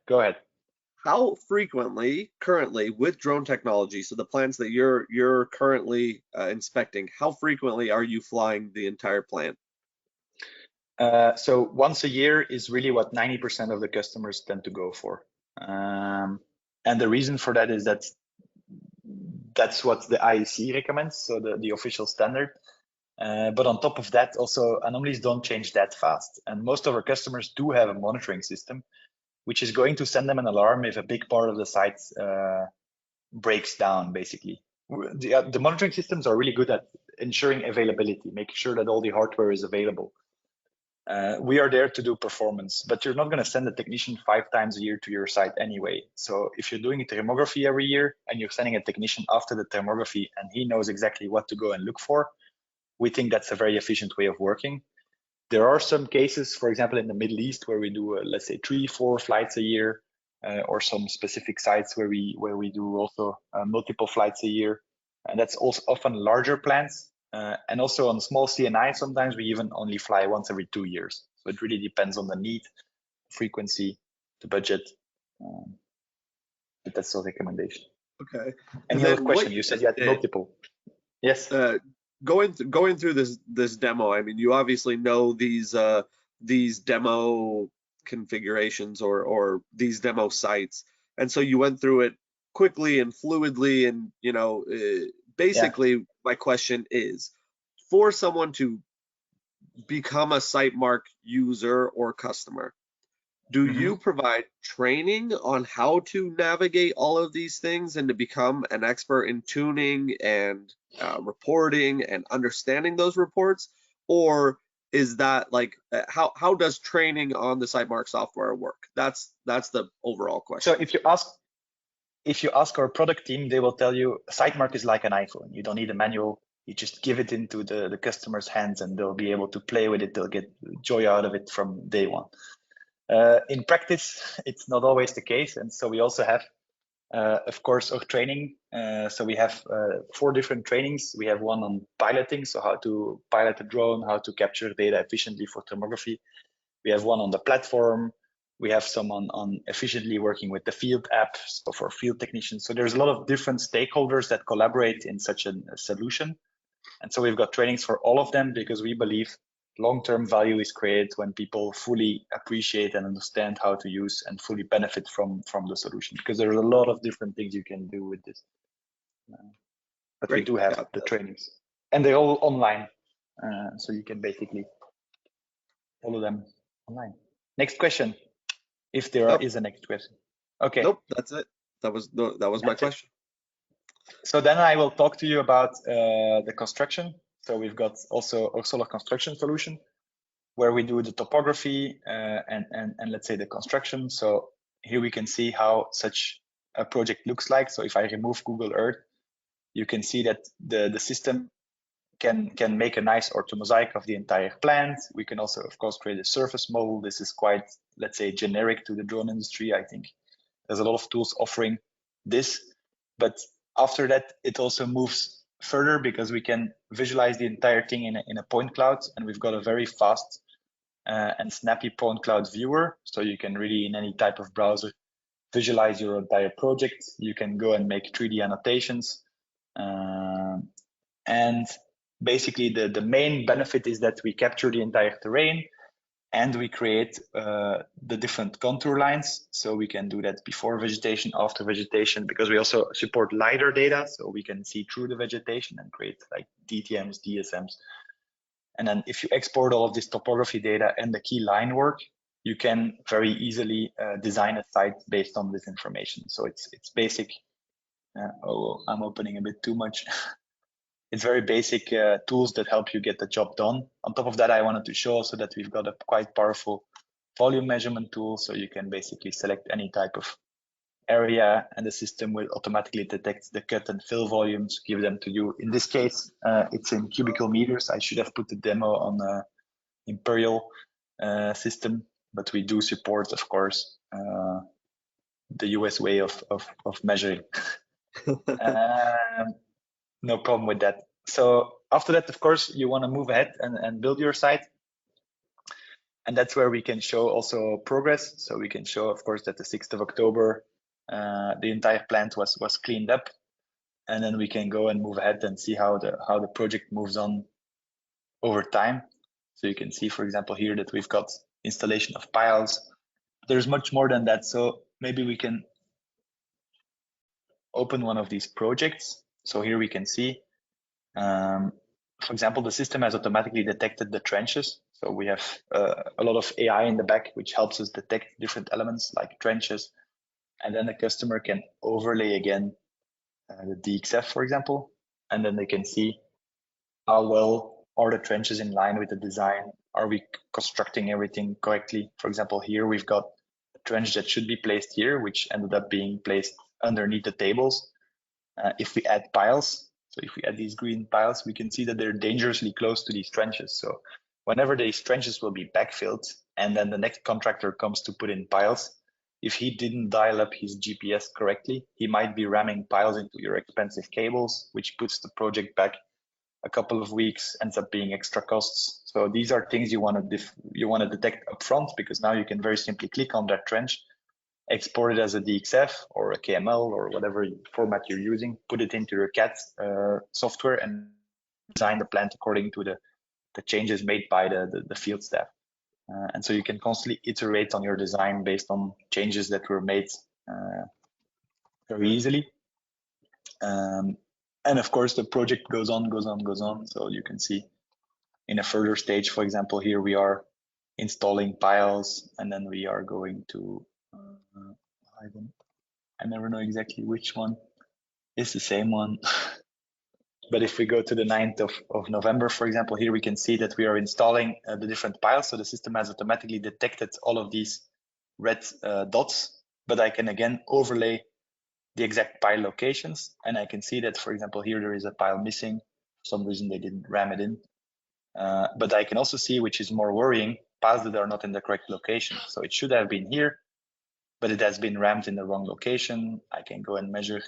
How frequently, currently, with drone technology, so the plants that you're currently inspecting, how frequently are you flying the entire plant? So once a year is really what 90% of the customers tend to go for. And the reason for that is that's what the IEC recommends, so the official standard. But on top of that, also anomalies don't change that fast. And most of our customers do have a monitoring system, which is going to send them an alarm if a big part of the site breaks down, basically. The monitoring systems are really good at ensuring availability, making sure that all the hardware is available. We are there to do performance, but you're not going to send a technician 5 times a year to your site anyway. So if you're doing a thermography every year and you're sending a technician after the thermography and he knows exactly what to go and look for, we think that's a very efficient way of working. There are some cases, for example, in the Middle East where we do, let's say 3-4 flights a year, or some specific sites where we do also multiple flights a year. And that's also often larger plants. And also on small CNI, sometimes we even only fly once every 2 years. So it really depends on the need, frequency, the budget. But that's the recommendation. Okay. Any other question? You said you had multiple. Yes. Going through this demo, I mean, you obviously know these demo configurations or these demo sites, and so you went through it quickly and fluidly. And basically, my question is, for someone to become a Sitemark user or customer, do you provide training on how to navigate all of these things and to become an expert in tuning and reporting and understanding those reports? Or is that like, how does training on the Sitemark software work? That's the overall question. So if you ask our product team, they will tell you Sitemark is like an iPhone. You don't need a manual. You just give it into the customer's hands and they'll be able to play with it. They'll get joy out of it from day one. In practice, it's not always the case. And so we also have, of course, our training. So we have 4 different trainings. We have one on piloting, so how to pilot a drone, how to capture data efficiently for thermography. We have one on the platform. We have some on efficiently working with the field app for field technicians. So there's a lot of different stakeholders that collaborate in such a solution. And so we've got trainings for all of them because we believe long-term value is created when people fully appreciate and understand how to use and fully benefit from the solution, because there's a lot of different things you can do with this. But Great. We do have the trainings, and they're all online, so you can basically follow them online. Next question, if there is a next question. Okay. Nope, that's it. That was my question. So then I will talk to you about the construction. So we've got also our solar construction solution where we do the topography and let's say the construction. So here we can see how such a project looks like. So if I remove Google Earth, you can see that the system can make a nice orthomosaic of the entire plant. We can also, of course, create a surface model. This is quite, let's say, generic to the drone industry. I think there's a lot of tools offering this, but after that, it also moves further because we can visualize the entire thing in a point cloud, and we've got a very fast and snappy point cloud viewer. So you can really, in any type of browser, visualize your entire project. You can go and make 3D annotations. And basically the main benefit is that we capture the entire terrain and we create the different contour lines. So we can do that before vegetation, after vegetation, because we also support LiDAR data. So we can see through the vegetation and create like DTMs, DSMs. And then if you export all of this topography data and the key line work, you can very easily design a site based on this information. So it's basic. Oh, I'm opening a bit too much. It's very basic tools that help you get the job done. On top of that, I wanted to show also that we've got a quite powerful volume measurement tool. So you can basically select any type of area and the system will automatically detect the cut and fill volumes, give them to you. In this case, it's in cubical meters. I should have put the demo on the Imperial system, but we do support, of course, the US way of measuring. No problem with that. So after that, of course, you want to move ahead and build your site. And that's where we can show also progress. So we can show, of course, that the 6th of October, the entire plant was cleaned up. And then we can go and move ahead and see how the project moves on over time. So you can see, for example, here that we've got installation of piles. There's much more than that. So maybe we can open one of these projects. So here we can see, for example, the system has automatically detected the trenches. So we have a lot of AI in the back, which helps us detect different elements like trenches. And then the customer can overlay again the 𝐷SLRPros, for example, and then they can see how well are the trenches in line with the design. Are we constructing everything correctly? For example, here we've got a trench that should be placed here, which ended up being placed underneath the tables. If we add piles, so if we add these green piles, we can see that they're dangerously close to these trenches. So whenever these trenches will be backfilled and then the next contractor comes to put in piles, if he didn't dial up his GPS correctly, he might be ramming piles into your expensive cables, which puts the project back a couple of weeks, ends up being extra costs. So these are things you want to detect upfront, because now you can very simply click on that trench, export it as a DXF or a KML or whatever format you're using, put it into your CAD software and design the plant according to the changes made by the field staff. And so you can constantly iterate on your design based on changes that were made very easily. And of course, the project goes on. So you can see in a further stage, for example, here we are installing piles, and then we are going to I never know exactly which one is the same one. But if we go to the 9th of November, for example, here we can see that we are installing the different piles. So the system has automatically detected all of these red dots, but I can again overlay the exact pile locations. And I can see that, for example, here there is a pile missing. For some reason, they didn't ram it in. But I can also see, which is more worrying, paths that are not in the correct location. So it should have been here, but it has been rammed in the wrong location. I can go and measure.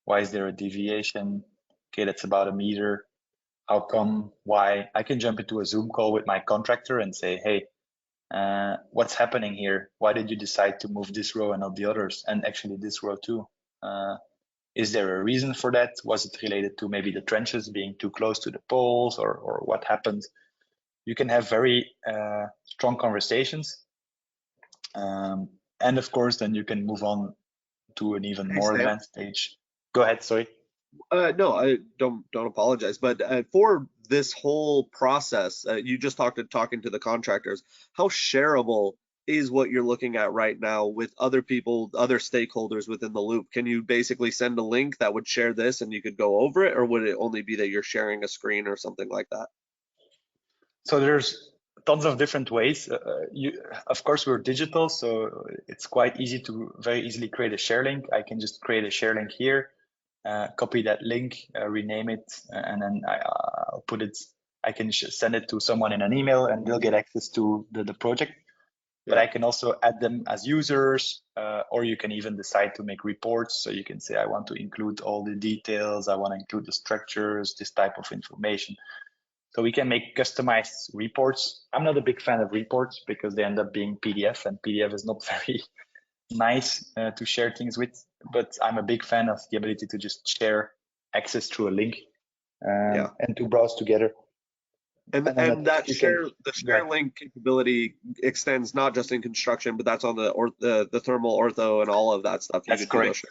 Why is there a deviation? Okay, that's about a meter. How come? Why? I can jump into a Zoom call with my contractor and say, hey, what's happening here? Why did you decide to move this row and not the others? And actually this row too. Is there a reason for that? Was it related to maybe the trenches being too close to the poles, or what happened? You can have very strong conversations. And of course, then you can move on to an even more advanced stage. Go ahead, sorry. No, I don't apologize. But for this whole process, you just talking to the contractors. How shareable is what you're looking at right now with other people, other stakeholders within the loop? Can you basically send a link that would share this and you could go over it, or would it only be that you're sharing a screen or something like that? So there's tons of different ways. Of course, we're digital, so it's quite easy to very easily create a share link. I can just create a share link here, copy that link, rename it, and then I'll put it. I can send it to someone in an email, and they'll get access to the project. But I can also add them as users, or you can even decide to make reports. So you can say, I want to include all the details, I want to include the structures, this type of information. So we can make customized reports. I'm not a big fan of reports because they end up being PDF, and PDF is not very nice to share things with. But I'm a big fan of the ability to just share access through a link and to browse together. And that the share link capability extends not just in construction, but that's on the thermal ortho and all of that stuff. That's correct.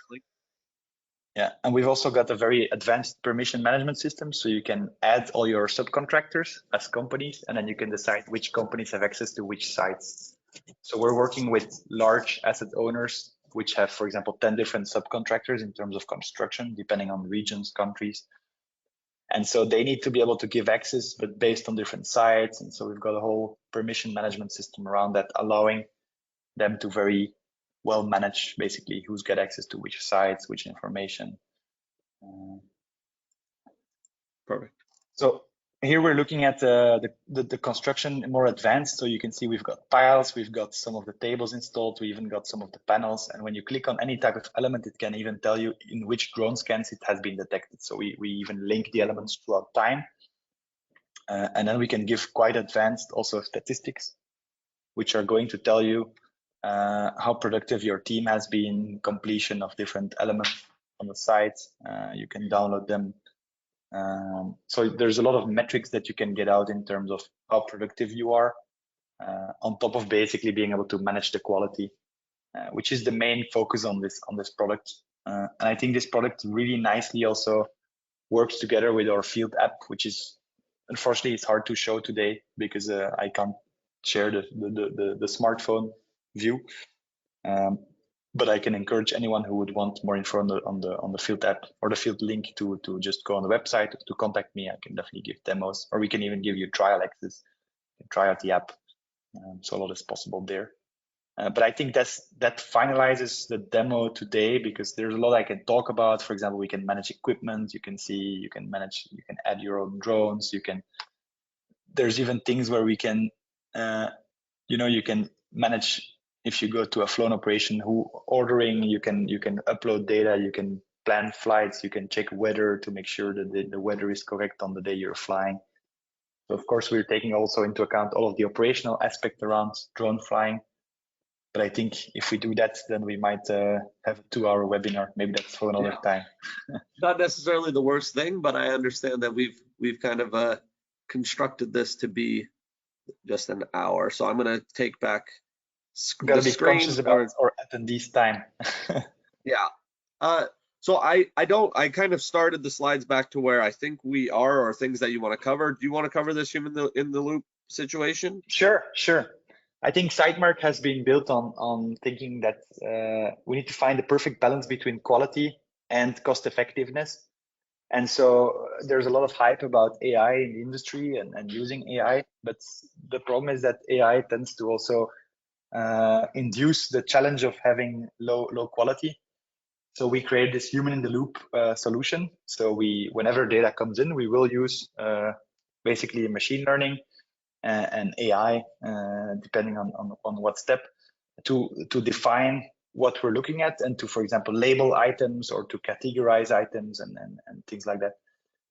Yeah, and we've also got a very advanced permission management system, so you can add all your subcontractors as companies, and then you can decide which companies have access to which sites. So we're working with large asset owners, which have, for example, 10 different subcontractors in terms of construction, depending on regions, countries. And so they need to be able to give access, but based on different sites. And so we've got a whole permission management system around that, allowing them to very well manage basically who's got access to which sites, which information. Perfect. So here we're looking at the construction more advanced. So you can see we've got piles, we've got some of the tables installed, we even got some of the panels. And when you click on any type of element, it can even tell you in which drone scans it has been detected. So we even link the elements throughout time. And then we can give quite advanced also statistics, which are going to tell you how productive your team has been, completion of different elements on the site. You can download them. So there's a lot of metrics that you can get out in terms of how productive you are, on top of basically being able to manage the quality, which is the main focus on this product. And I think this product really nicely also works together with our field app, which is unfortunately it's hard to show today because I can't share the smartphone view. But I can encourage anyone who would want more info on the field app or the field link to just go on the website to contact me. I can definitely give demos, or we can even give you trial access and try out the app. So a lot is possible there. But I think that finalizes the demo today, because there's a lot I can talk about. For example, we can manage equipment. You can add your own drones. There's even things where we can, you can manage. If you go to a flown operation, ordering, you can upload data, you can plan flights, you can check weather to make sure that the weather is correct on the day you're flying. So of course, we're taking also into account all of the operational aspect around drone flying. But I think if we do that, then we might have a 2-hour webinar. Maybe that's for another time. Not necessarily the worst thing, but I understand that we've kind of constructed this to be just an hour. So I'm going to take back. Gotta be conscious about our attendees' time. Yeah. So I kind of started the slides back to where I think we are, or things that you want to cover. Do you want to cover this in the loop situation? Sure. I think Sitemark has been built on thinking that we need to find the perfect balance between quality and cost effectiveness. And so there's a lot of hype about AI in the industry and using AI, but the problem is that AI tends to also induce the challenge of having low quality. So we created this human in the loop solution. So whenever data comes in, we will use basically machine learning and AI, depending on what step, to define what we're looking at and to, for example, label items or to categorize items and things like that.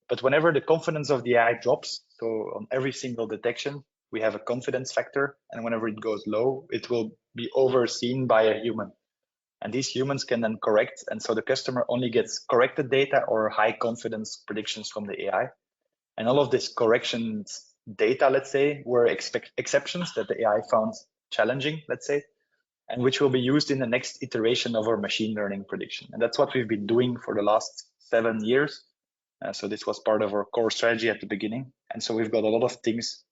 But whenever the confidence of the AI drops, so on every single detection, we have a confidence factor, and whenever it goes low, it will be overseen by a human. And these humans can then correct, and so the customer only gets corrected data or high confidence predictions from the AI. And all of this corrections data, let's say, were exceptions that the AI found challenging, let's say, and which will be used in the next iteration of our machine learning prediction. And that's what we've been doing for the last 7 years. So this was part of our core strategy at the beginning. And so we've got a lot of things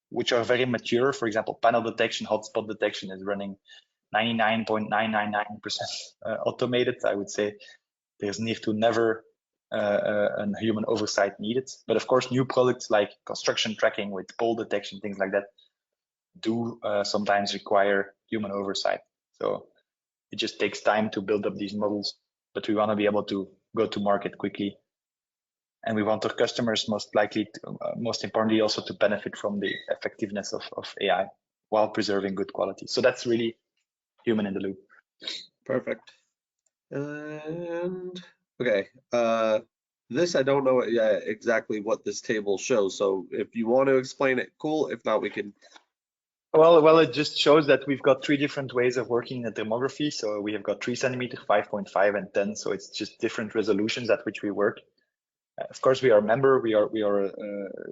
which are very mature. For example, panel detection, hotspot detection is running 99.999% automated. I would say there's never a human oversight needed. But of course, new products like construction tracking with pole detection, things like that, do sometimes require human oversight. So it just takes time to build up these models, but we want to be able to go to market quickly. And we want our customers most importantly, also to benefit from the effectiveness of AI while preserving good quality. So that's really human in the loop. Perfect. And okay, this I don't know exactly what this table shows. So if you want to explain it, cool. If not, we can. Well, it just shows that we've got 3 different ways of working in thermography. So we have got 3 centimeter, 5.5, and 10. So it's just different resolutions at which we work. Of course, we are a member. We are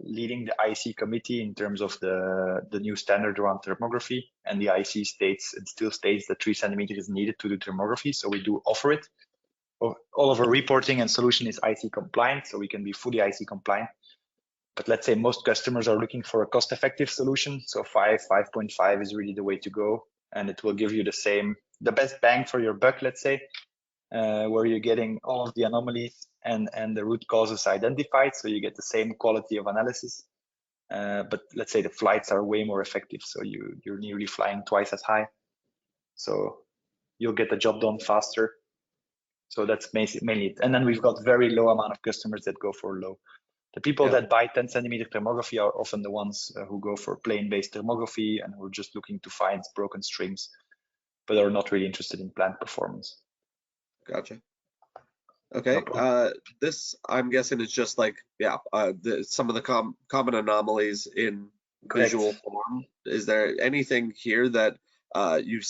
leading the IEC committee in terms of the new standard around thermography, and the IEC still states that 3 centimeters is needed to do thermography. So we do offer it. All of our reporting and solution is IEC compliant, so we can be fully IEC compliant. But let's say most customers are looking for a cost-effective solution. So 5.5 is really the way to go, and it will give you the best bang for your buck, let's say, where you're getting all of the anomalies and the root causes identified. So you get the same quality of analysis, but let's say the flights are way more effective. So you're nearly flying twice as high. So you'll get the job done faster. So that's mainly it. And then we've got very low amount of customers that go for low. The people that buy 10 centimeter thermography are often the ones who go for plane-based thermography and who are just looking to find broken strings, but are not really interested in plant performance. Gotcha. Okay. No this, I'm guessing, is just like, some of the common anomalies in visual form. Is there anything here that you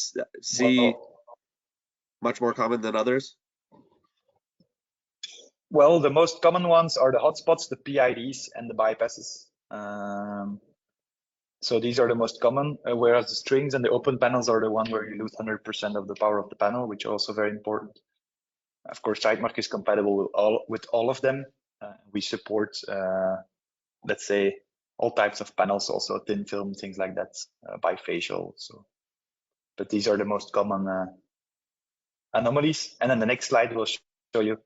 see much more common than others? Well, the most common ones are the hotspots, the PIDs, and the bypasses. So these are the most common, whereas the strings and the open panels are the one where you lose 100% of the power of the panel, which are also very important. Of course, Sitemark is compatible with all of them. We support, let's say, all types of panels, also thin film, things like that, bifacial. So, but these are the most common anomalies. And then the next slide will show you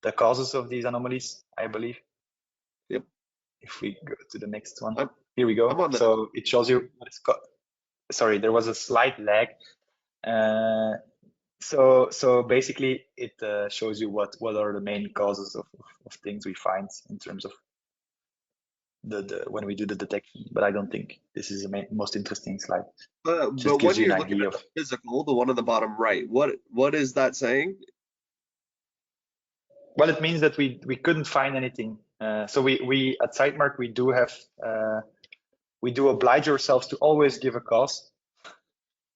the causes of these anomalies, I believe. Yep. If we go to the next one, here we go. So it shows you what it's got. Sorry, there was a slight lag. So basically, it shows you what are the main causes of things we find in terms of when we do the detection. But I don't think this is the most interesting slide. But when you're looking at the physical, the one on the bottom right, what is that saying? Well, it means that we couldn't find anything. So we at Sitemark we do oblige ourselves to always give a cause.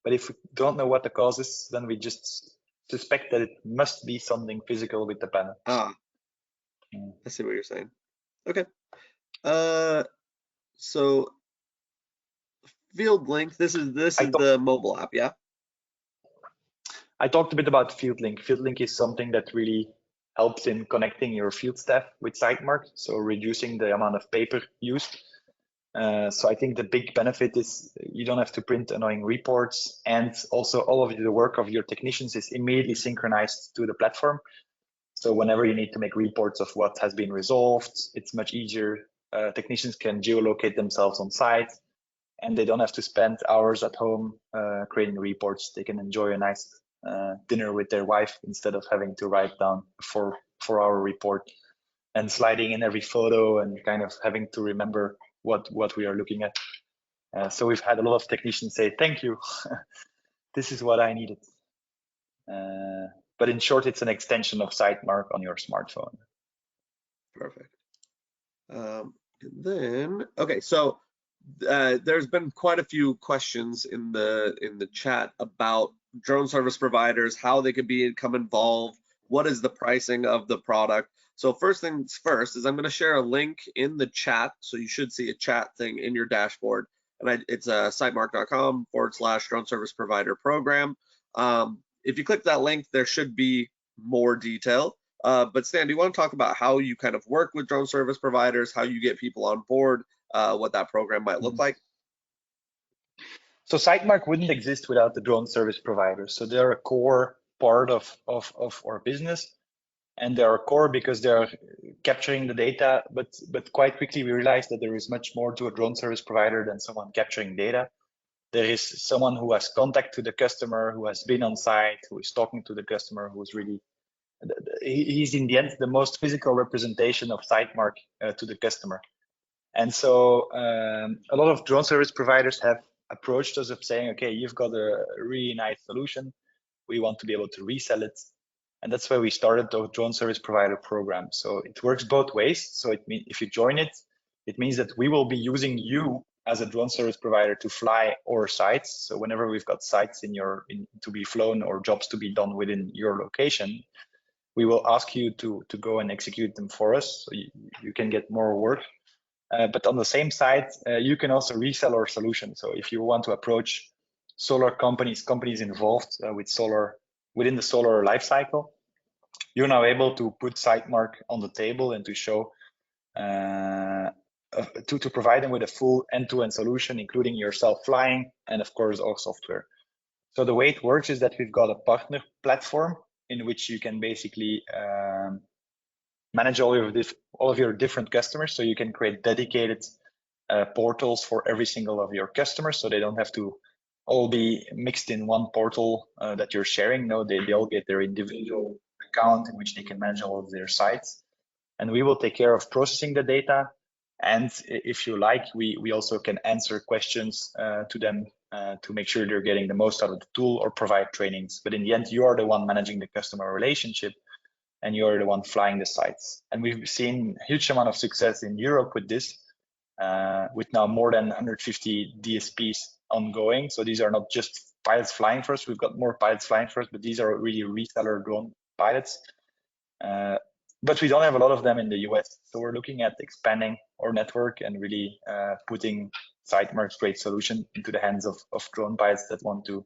But if we don't know what the cause is, then we just suspect that it must be something physical with the panel. I see what you're saying. Okay. So Field Link, this is the mobile app, yeah? I talked a bit about Field Link. Field Link is something that really helps in connecting your field staff with Sitemark, so reducing the amount of paper used. So I think the big benefit is you don't have to print annoying reports, and also all of the work of your technicians is immediately synchronized to the platform. So whenever you need to make reports of what has been resolved, it's much easier. Technicians can geolocate themselves on site, and they don't have to spend hours at home creating reports. They can enjoy a nice dinner with their wife instead of having to write down a 4-hour report and sliding in every photo and kind of having to remember what we are looking at. So we've had a lot of technicians say, thank you, this is what I needed. But in short, it's an extension of Sitemark on your smartphone. Perfect. And then, okay, so there's been quite a few questions in the chat about drone service providers, how they could become involved, what is the pricing of the product. So first things first is I'm going to share a link in the chat, so you should see a chat thing in your dashboard, and it's sitemark.com/drone service provider program. If you click that link, there should be more detail. But Stan, do you want to talk about how you kind of work with drone service providers, how you get people on board, what that program might look like? So Sitemark wouldn't exist without the drone service providers. So they're a core part of our business, and they're a core because they're capturing the data. But quite quickly we realized that there is much more to a drone service provider than someone capturing data. There is someone who has contact to the customer, who has been on site, who is talking to the customer, who's really, he's in the end the most physical representation of Sitemark to the customer. And so a lot of drone service providers have approached us of saying, okay, you've got a really nice solution. We want to be able to resell it. And that's why we started the drone service provider program. So it works both ways. So it means if you join it, it means that we will be using you as a drone service provider to fly our sites. So whenever we've got sites to be flown or jobs to be done within your location, we will ask you to go and execute them for us, so you can get more work. But on the same side, you can also resell our solution. So if you want to approach solar companies involved with solar within the solar life cycle, you're now able to put Sitemark on the table and to show to provide them with a full end-to-end solution, including your self-flying and of course our software. So the way it works is that we've got a partner platform in which you can basically manage all of your different customers. So you can create dedicated portals for every single of your customers, so they don't have to all be mixed in one portal that you're sharing. No, they all get their individual account in which they can manage all of their sites. And we will take care of processing the data. And if you like, we also can answer questions to them to make sure they're getting the most out of the tool or provide trainings. But in the end, you are the one managing the customer relationship and you're the one flying the sites. And we've seen a huge amount of success in Europe with this, with now more than 150 DSPs ongoing. So these are not just pilots flying for us. We've got more pilots flying for us, but these are really reseller drone pilots. But we don't have a lot of them in the US. So we're looking at expanding our network and really putting Sitemark's great solution into the hands of drone pilots that want to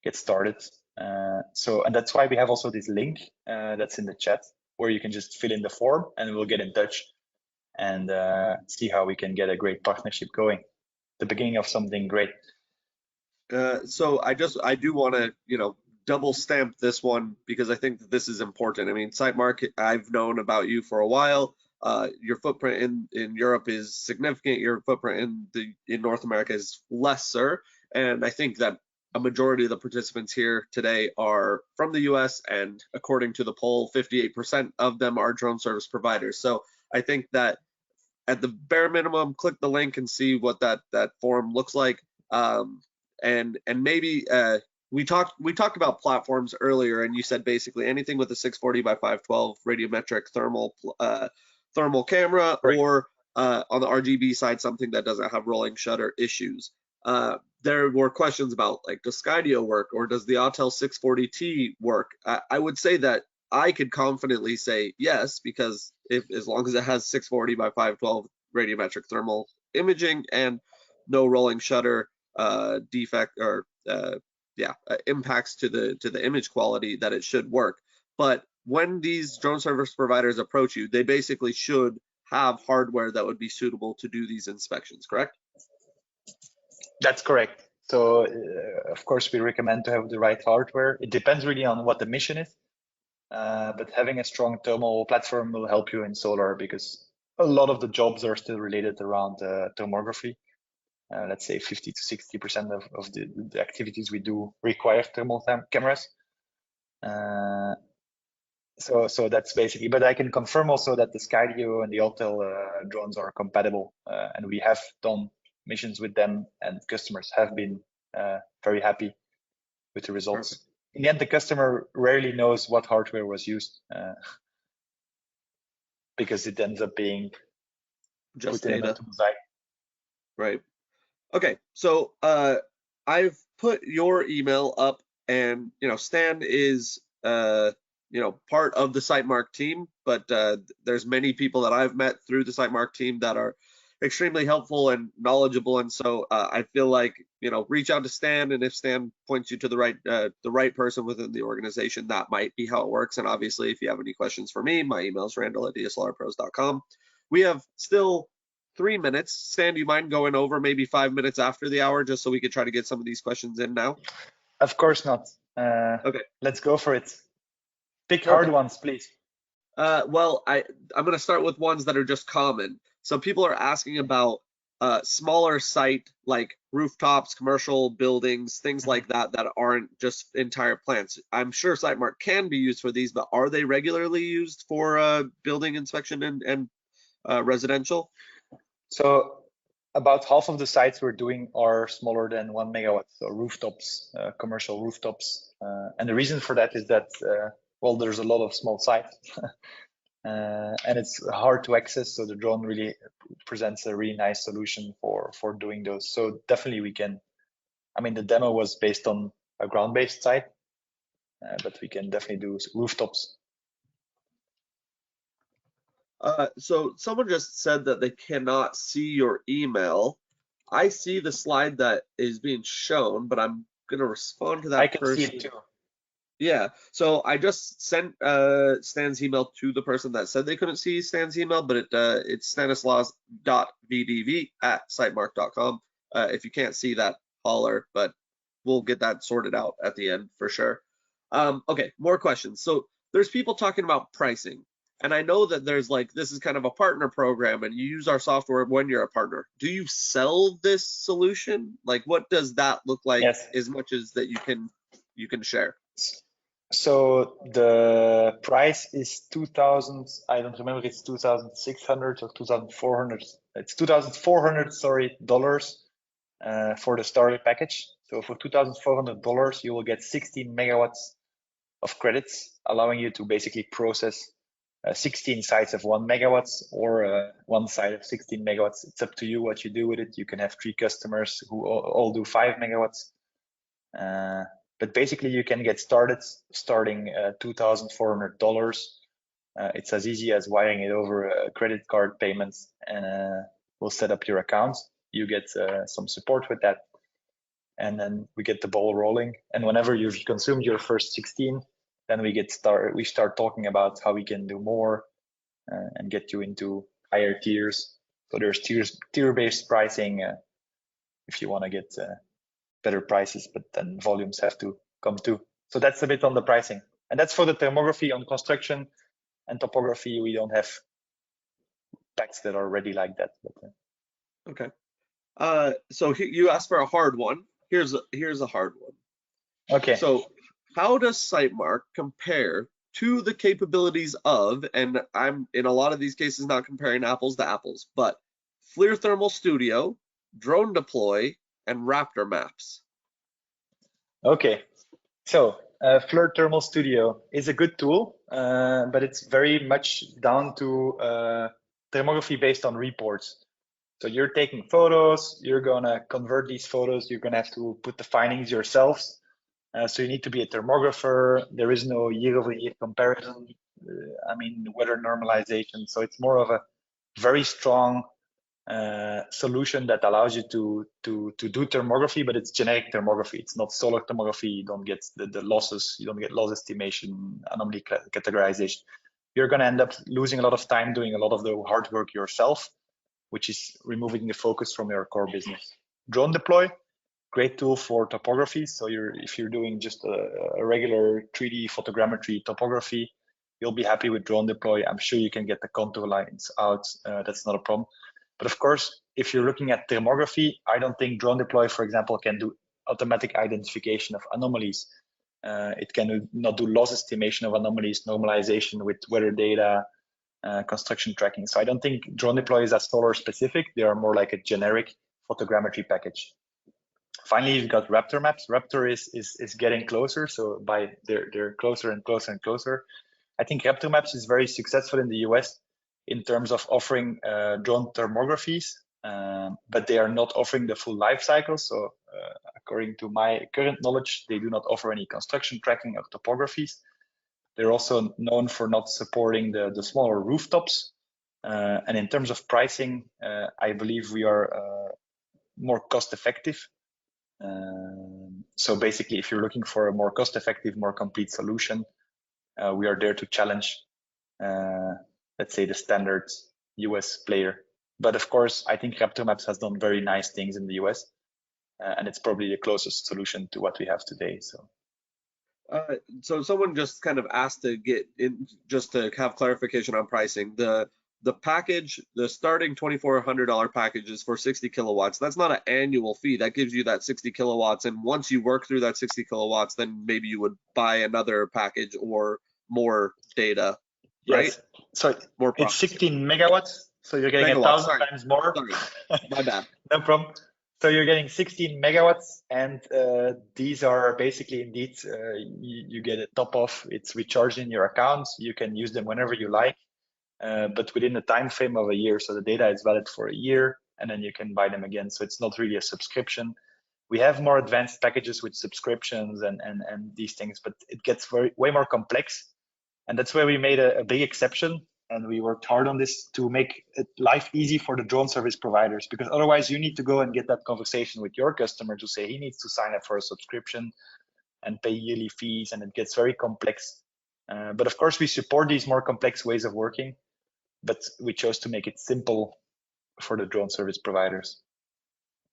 get started. And that's why we have also this link that's in the chat where you can just fill in the form and we'll get in touch and see how we can get a great partnership going. The beginning of something great. So I do want to, double stamp this one because I think that this is important. I mean, Sitemark, I've known about you for a while. Your footprint in Europe is significant. Your footprint in North America is lesser. And I think that a majority of the participants here today are from the US, and according to the poll, 58% of them are drone service providers. So I think that at the bare minimum, click the link and see what that form looks like. And maybe we talked about platforms earlier, and you said basically anything with a 640 by 512 radiometric thermal camera, right, or on the RGB side, something that doesn't have rolling shutter issues. There were questions about, like, does Skydio work, or does the Autel 640T work? I would say that I could confidently say yes, because as long as it has 640 by 512 radiometric thermal imaging and no rolling shutter defect or impacts to the image quality, that it should work. But when these drone service providers approach you, they basically should have hardware that would be suitable to do these inspections, correct? That's correct. So of course we recommend to have the right hardware. It depends really on what the mission is, but having a strong thermal platform will help you in solar, because a lot of the jobs are still related around thermography. let's say 50 to 60% of the activities we do require thermal cameras. So that's basically, but I can confirm also that the Skydio and the 𝐂𝐇𝐄 drones are compatible, and we have done missions with them, and customers have been very happy with the results. Perfect. In the end, the customer rarely knows what hardware was used because it ends up being Just put in data. a tool site. Right. Okay. So I've put your email up, and Stan is part of the Sitemark team, but there's many people that I've met through the Sitemark team that are extremely helpful and knowledgeable, and so I feel like reach out to Stan, and if Stan points you to the right person within the organization, that might be how it works. And obviously, if you have any questions for me, my email is randall@DSLRPros.com. We have still 3 minutes. Stan, do you mind going over maybe 5 minutes after the hour, just so we could try to get some of these questions in now? Of course not. Okay. Let's go for it. Pick Perfect. hard ones, please. Well, I'm going to start with ones that are just common. So people are asking about smaller site, like rooftops, commercial buildings, things like that aren't just entire plants. I'm sure Sitemark can be used for these, but are they regularly used for building inspection and residential? So about half of the sites we're doing are smaller than 1 megawatt, so rooftops, commercial rooftops. And the reason for that is that, well, there's a lot of small sites and it's hard to access. So the drone really presents a really nice solution for doing those. So definitely we can, I mean, the demo was based on a ground-based site, but we can definitely do rooftops. So someone just said that they cannot see your email. I see the slide that is being shown, but I'm going to respond to that I can person. see it too. Yeah, so I just sent Stan's email to the person that said they couldn't see Stan's email, but it's stanislaus.vdv@sitemark.com. If you can't see that, holler, but we'll get that sorted out at the end for sure. Okay, more questions. So there's people talking about pricing, and I know that there's this is kind of a partner program, and you use our software when you're a partner. Do you sell this solution? Like, what does that look like? Yes. As much as that you can share? So the price is 2,000. I don't remember. It's 2,600 or 2,400. It's 2,400. Sorry, dollars for the starter package. So for $2,400, you will get 16 megawatts of credits, allowing you to basically process 16 sites of 1 megawatts or one site of 16 megawatts. It's up to you what you do with it. You can have 3 customers who all do 5 megawatts. But basically, you can get started starting $2,400. It's as easy as wiring it over credit card payments, and we'll set up your account. You get some support with that, and then we get the ball rolling. And whenever you've consumed your first 16, then we start talking about how we can do more and get you into higher tiers. So there's tier-based pricing if you want to get better prices, but then volumes have to come too. So that's a bit on the pricing, and that's for the thermography. On construction and topography, we don't have packs that are ready like that. But, okay. So you asked for a hard one. Here's a hard one. okay. So how does Sitemark compare to the capabilities of, and I'm in a lot of these cases not comparing apples to apples, but FLIR Thermal Studio, Drone Deploy, and Raptor Maps? Okay. So FLIR Thermal Studio is a good tool, but it's very much down to thermography based on reports. So you're taking photos, you're gonna convert these photos, you're gonna have to put the findings yourselves. So you need to be a thermographer. There is no year-over-year comparison. I mean, weather normalization. So it's more of a very strong solution that allows you to do thermography, but it's generic thermography. It's not solar thermography. You don't get the losses. You don't get loss estimation, anomaly categorization. You're going to end up losing a lot of time doing a lot of the hard work yourself, which is removing the focus from your core business. Drone Deploy, great tool for topography. So if you're doing just a regular 3D photogrammetry topography, you'll be happy with Drone Deploy. I'm sure you can get the contour lines out. That's not a problem. But of course, if you're looking at thermography, I don't think Drone Deploy, for example, can do automatic identification of anomalies. It can not do loss estimation of anomalies, normalization with weather data, construction tracking. So I don't think Drone Deploy is as solar specific. They are more like a generic photogrammetry package. Finally, you've got Raptor maps. Raptor is getting closer. So they're closer and closer and closer. I think Raptor maps is very successful in the US in terms of offering drone thermographies, but they are not offering the full life cycle. So according to my current knowledge, they do not offer any construction tracking or topographies. They're also known for not supporting the smaller rooftops. And in terms of pricing, I believe we are more cost effective. So basically, if you're looking for a more cost effective, more complete solution, we are there to challenge, let's say, the standard US player. But of course, I think Raptor Maps has done very nice things in the US, and it's probably the closest solution to what we have today. So someone just kind of asked to get in, just to have clarification on pricing. The package, the starting $2,400 package is for 60 kilowatts. That's not an annual fee. That gives you that 60 kilowatts. And once you work through that 60 kilowatts, then maybe you would buy another package or more data, right? Yes. So more it's 16 megawatts. So you're getting 1,000 times more. Sorry, my bad. No problem. So you're getting 16 megawatts, and these are basically indeed, you get a top off. It's recharged in your account. You can use them whenever you like. But within the time frame of a year. So the data is valid for a year, and then you can buy them again. So it's not really a subscription. We have more advanced packages with subscriptions and these things, but it gets way more complex. And that's where we made a big exception. And we worked hard on this to make life easy for the drone service providers, because otherwise you need to go and get that conversation with your customer to say he needs to sign up for a subscription and pay yearly fees, and it gets very complex. But of course, we support these more complex ways of working, but we chose to make it simple for the drone service providers.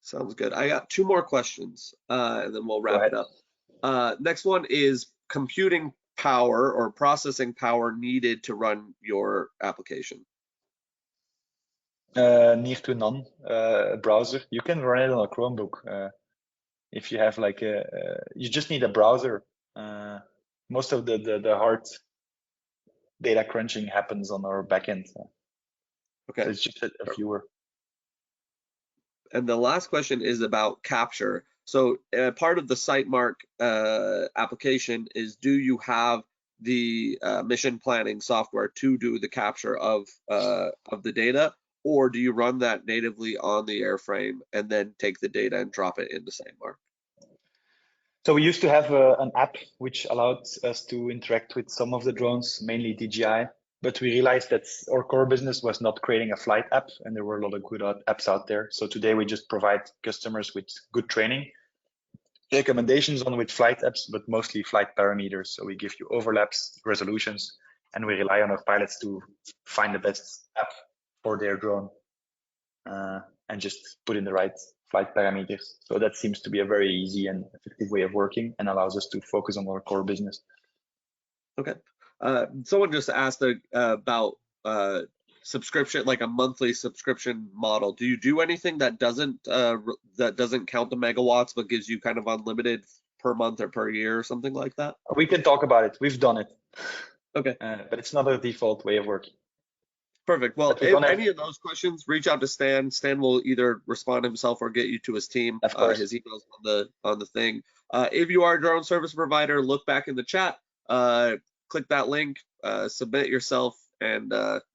Sounds good. I got two more questions, and then we'll wrap it up. Next one is computing power or processing power needed to run your application. Near to none. Browser. You can run it on a Chromebook. If you have like you just need a browser. Most of the hard data crunching happens on our backend. Okay. So it's just a viewer. And the last question is about capture. So part of the Sitemark application is, do you have the mission planning software to do the capture of the data, or do you run that natively on the airframe and then take the data and drop it into Sitemark? So we used to have an app which allowed us to interact with some of the drones, mainly DJI. But we realized that our core business was not creating a flight app, and there were a lot of good apps out there. So today we just provide customers with good training, recommendations on with flight apps, but mostly flight parameters. So we give you overlaps, resolutions, and we rely on our pilots to find the best app for their drone and just put in the right flight parameters. So that seems to be a very easy and effective way of working and allows us to focus on our core business. Okay. Someone just asked about subscription, like a monthly subscription model. Do you do anything that doesn't count the megawatts but gives you kind of unlimited per month or per year or something like that? We can talk about it. We've done it. Okay. But it's not a default way of working. Perfect. Well, if any of those questions, reach out to Stan. Stan will either respond himself or get you to his team. Of course. His email's on the thing. If you are a drone service provider, look back in the chat. Click that link, submit yourself, and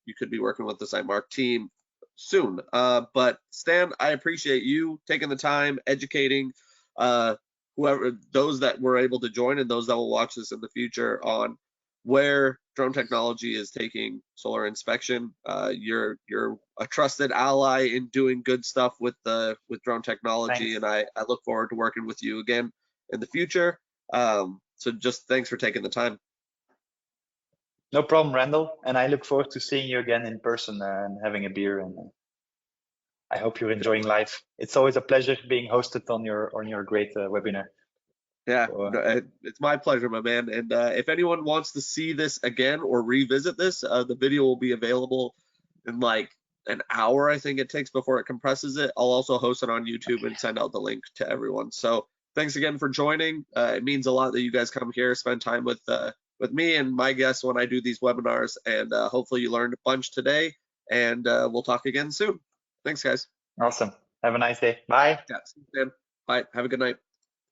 you could be working with the Sitemark team soon. But Stan, I appreciate you taking the time, educating those that were able to join and those that will watch this in the future on where drone technology is taking solar inspection. You're a trusted ally in doing good stuff with drone technology. Thanks. And I look forward to working with you again in the future. So just thanks for taking the time. No problem, Randall. And I look forward to seeing you again in person and having a beer. And I hope you're enjoying life. It's always a pleasure being hosted on your great webinar. Yeah, it's my pleasure, my man. And if anyone wants to see this again or revisit this, the video will be available in like an hour, I think it takes before it compresses it. I'll also host it on YouTube and send out the link to everyone. So thanks again for joining. It means a lot that you guys come here, spend time with me and my guests when I do these webinars, and hopefully you learned a bunch today, and we'll talk again soon. Thanks, guys. Awesome. Have a nice day. Bye. Yeah, see you, man. Bye. Have a good night.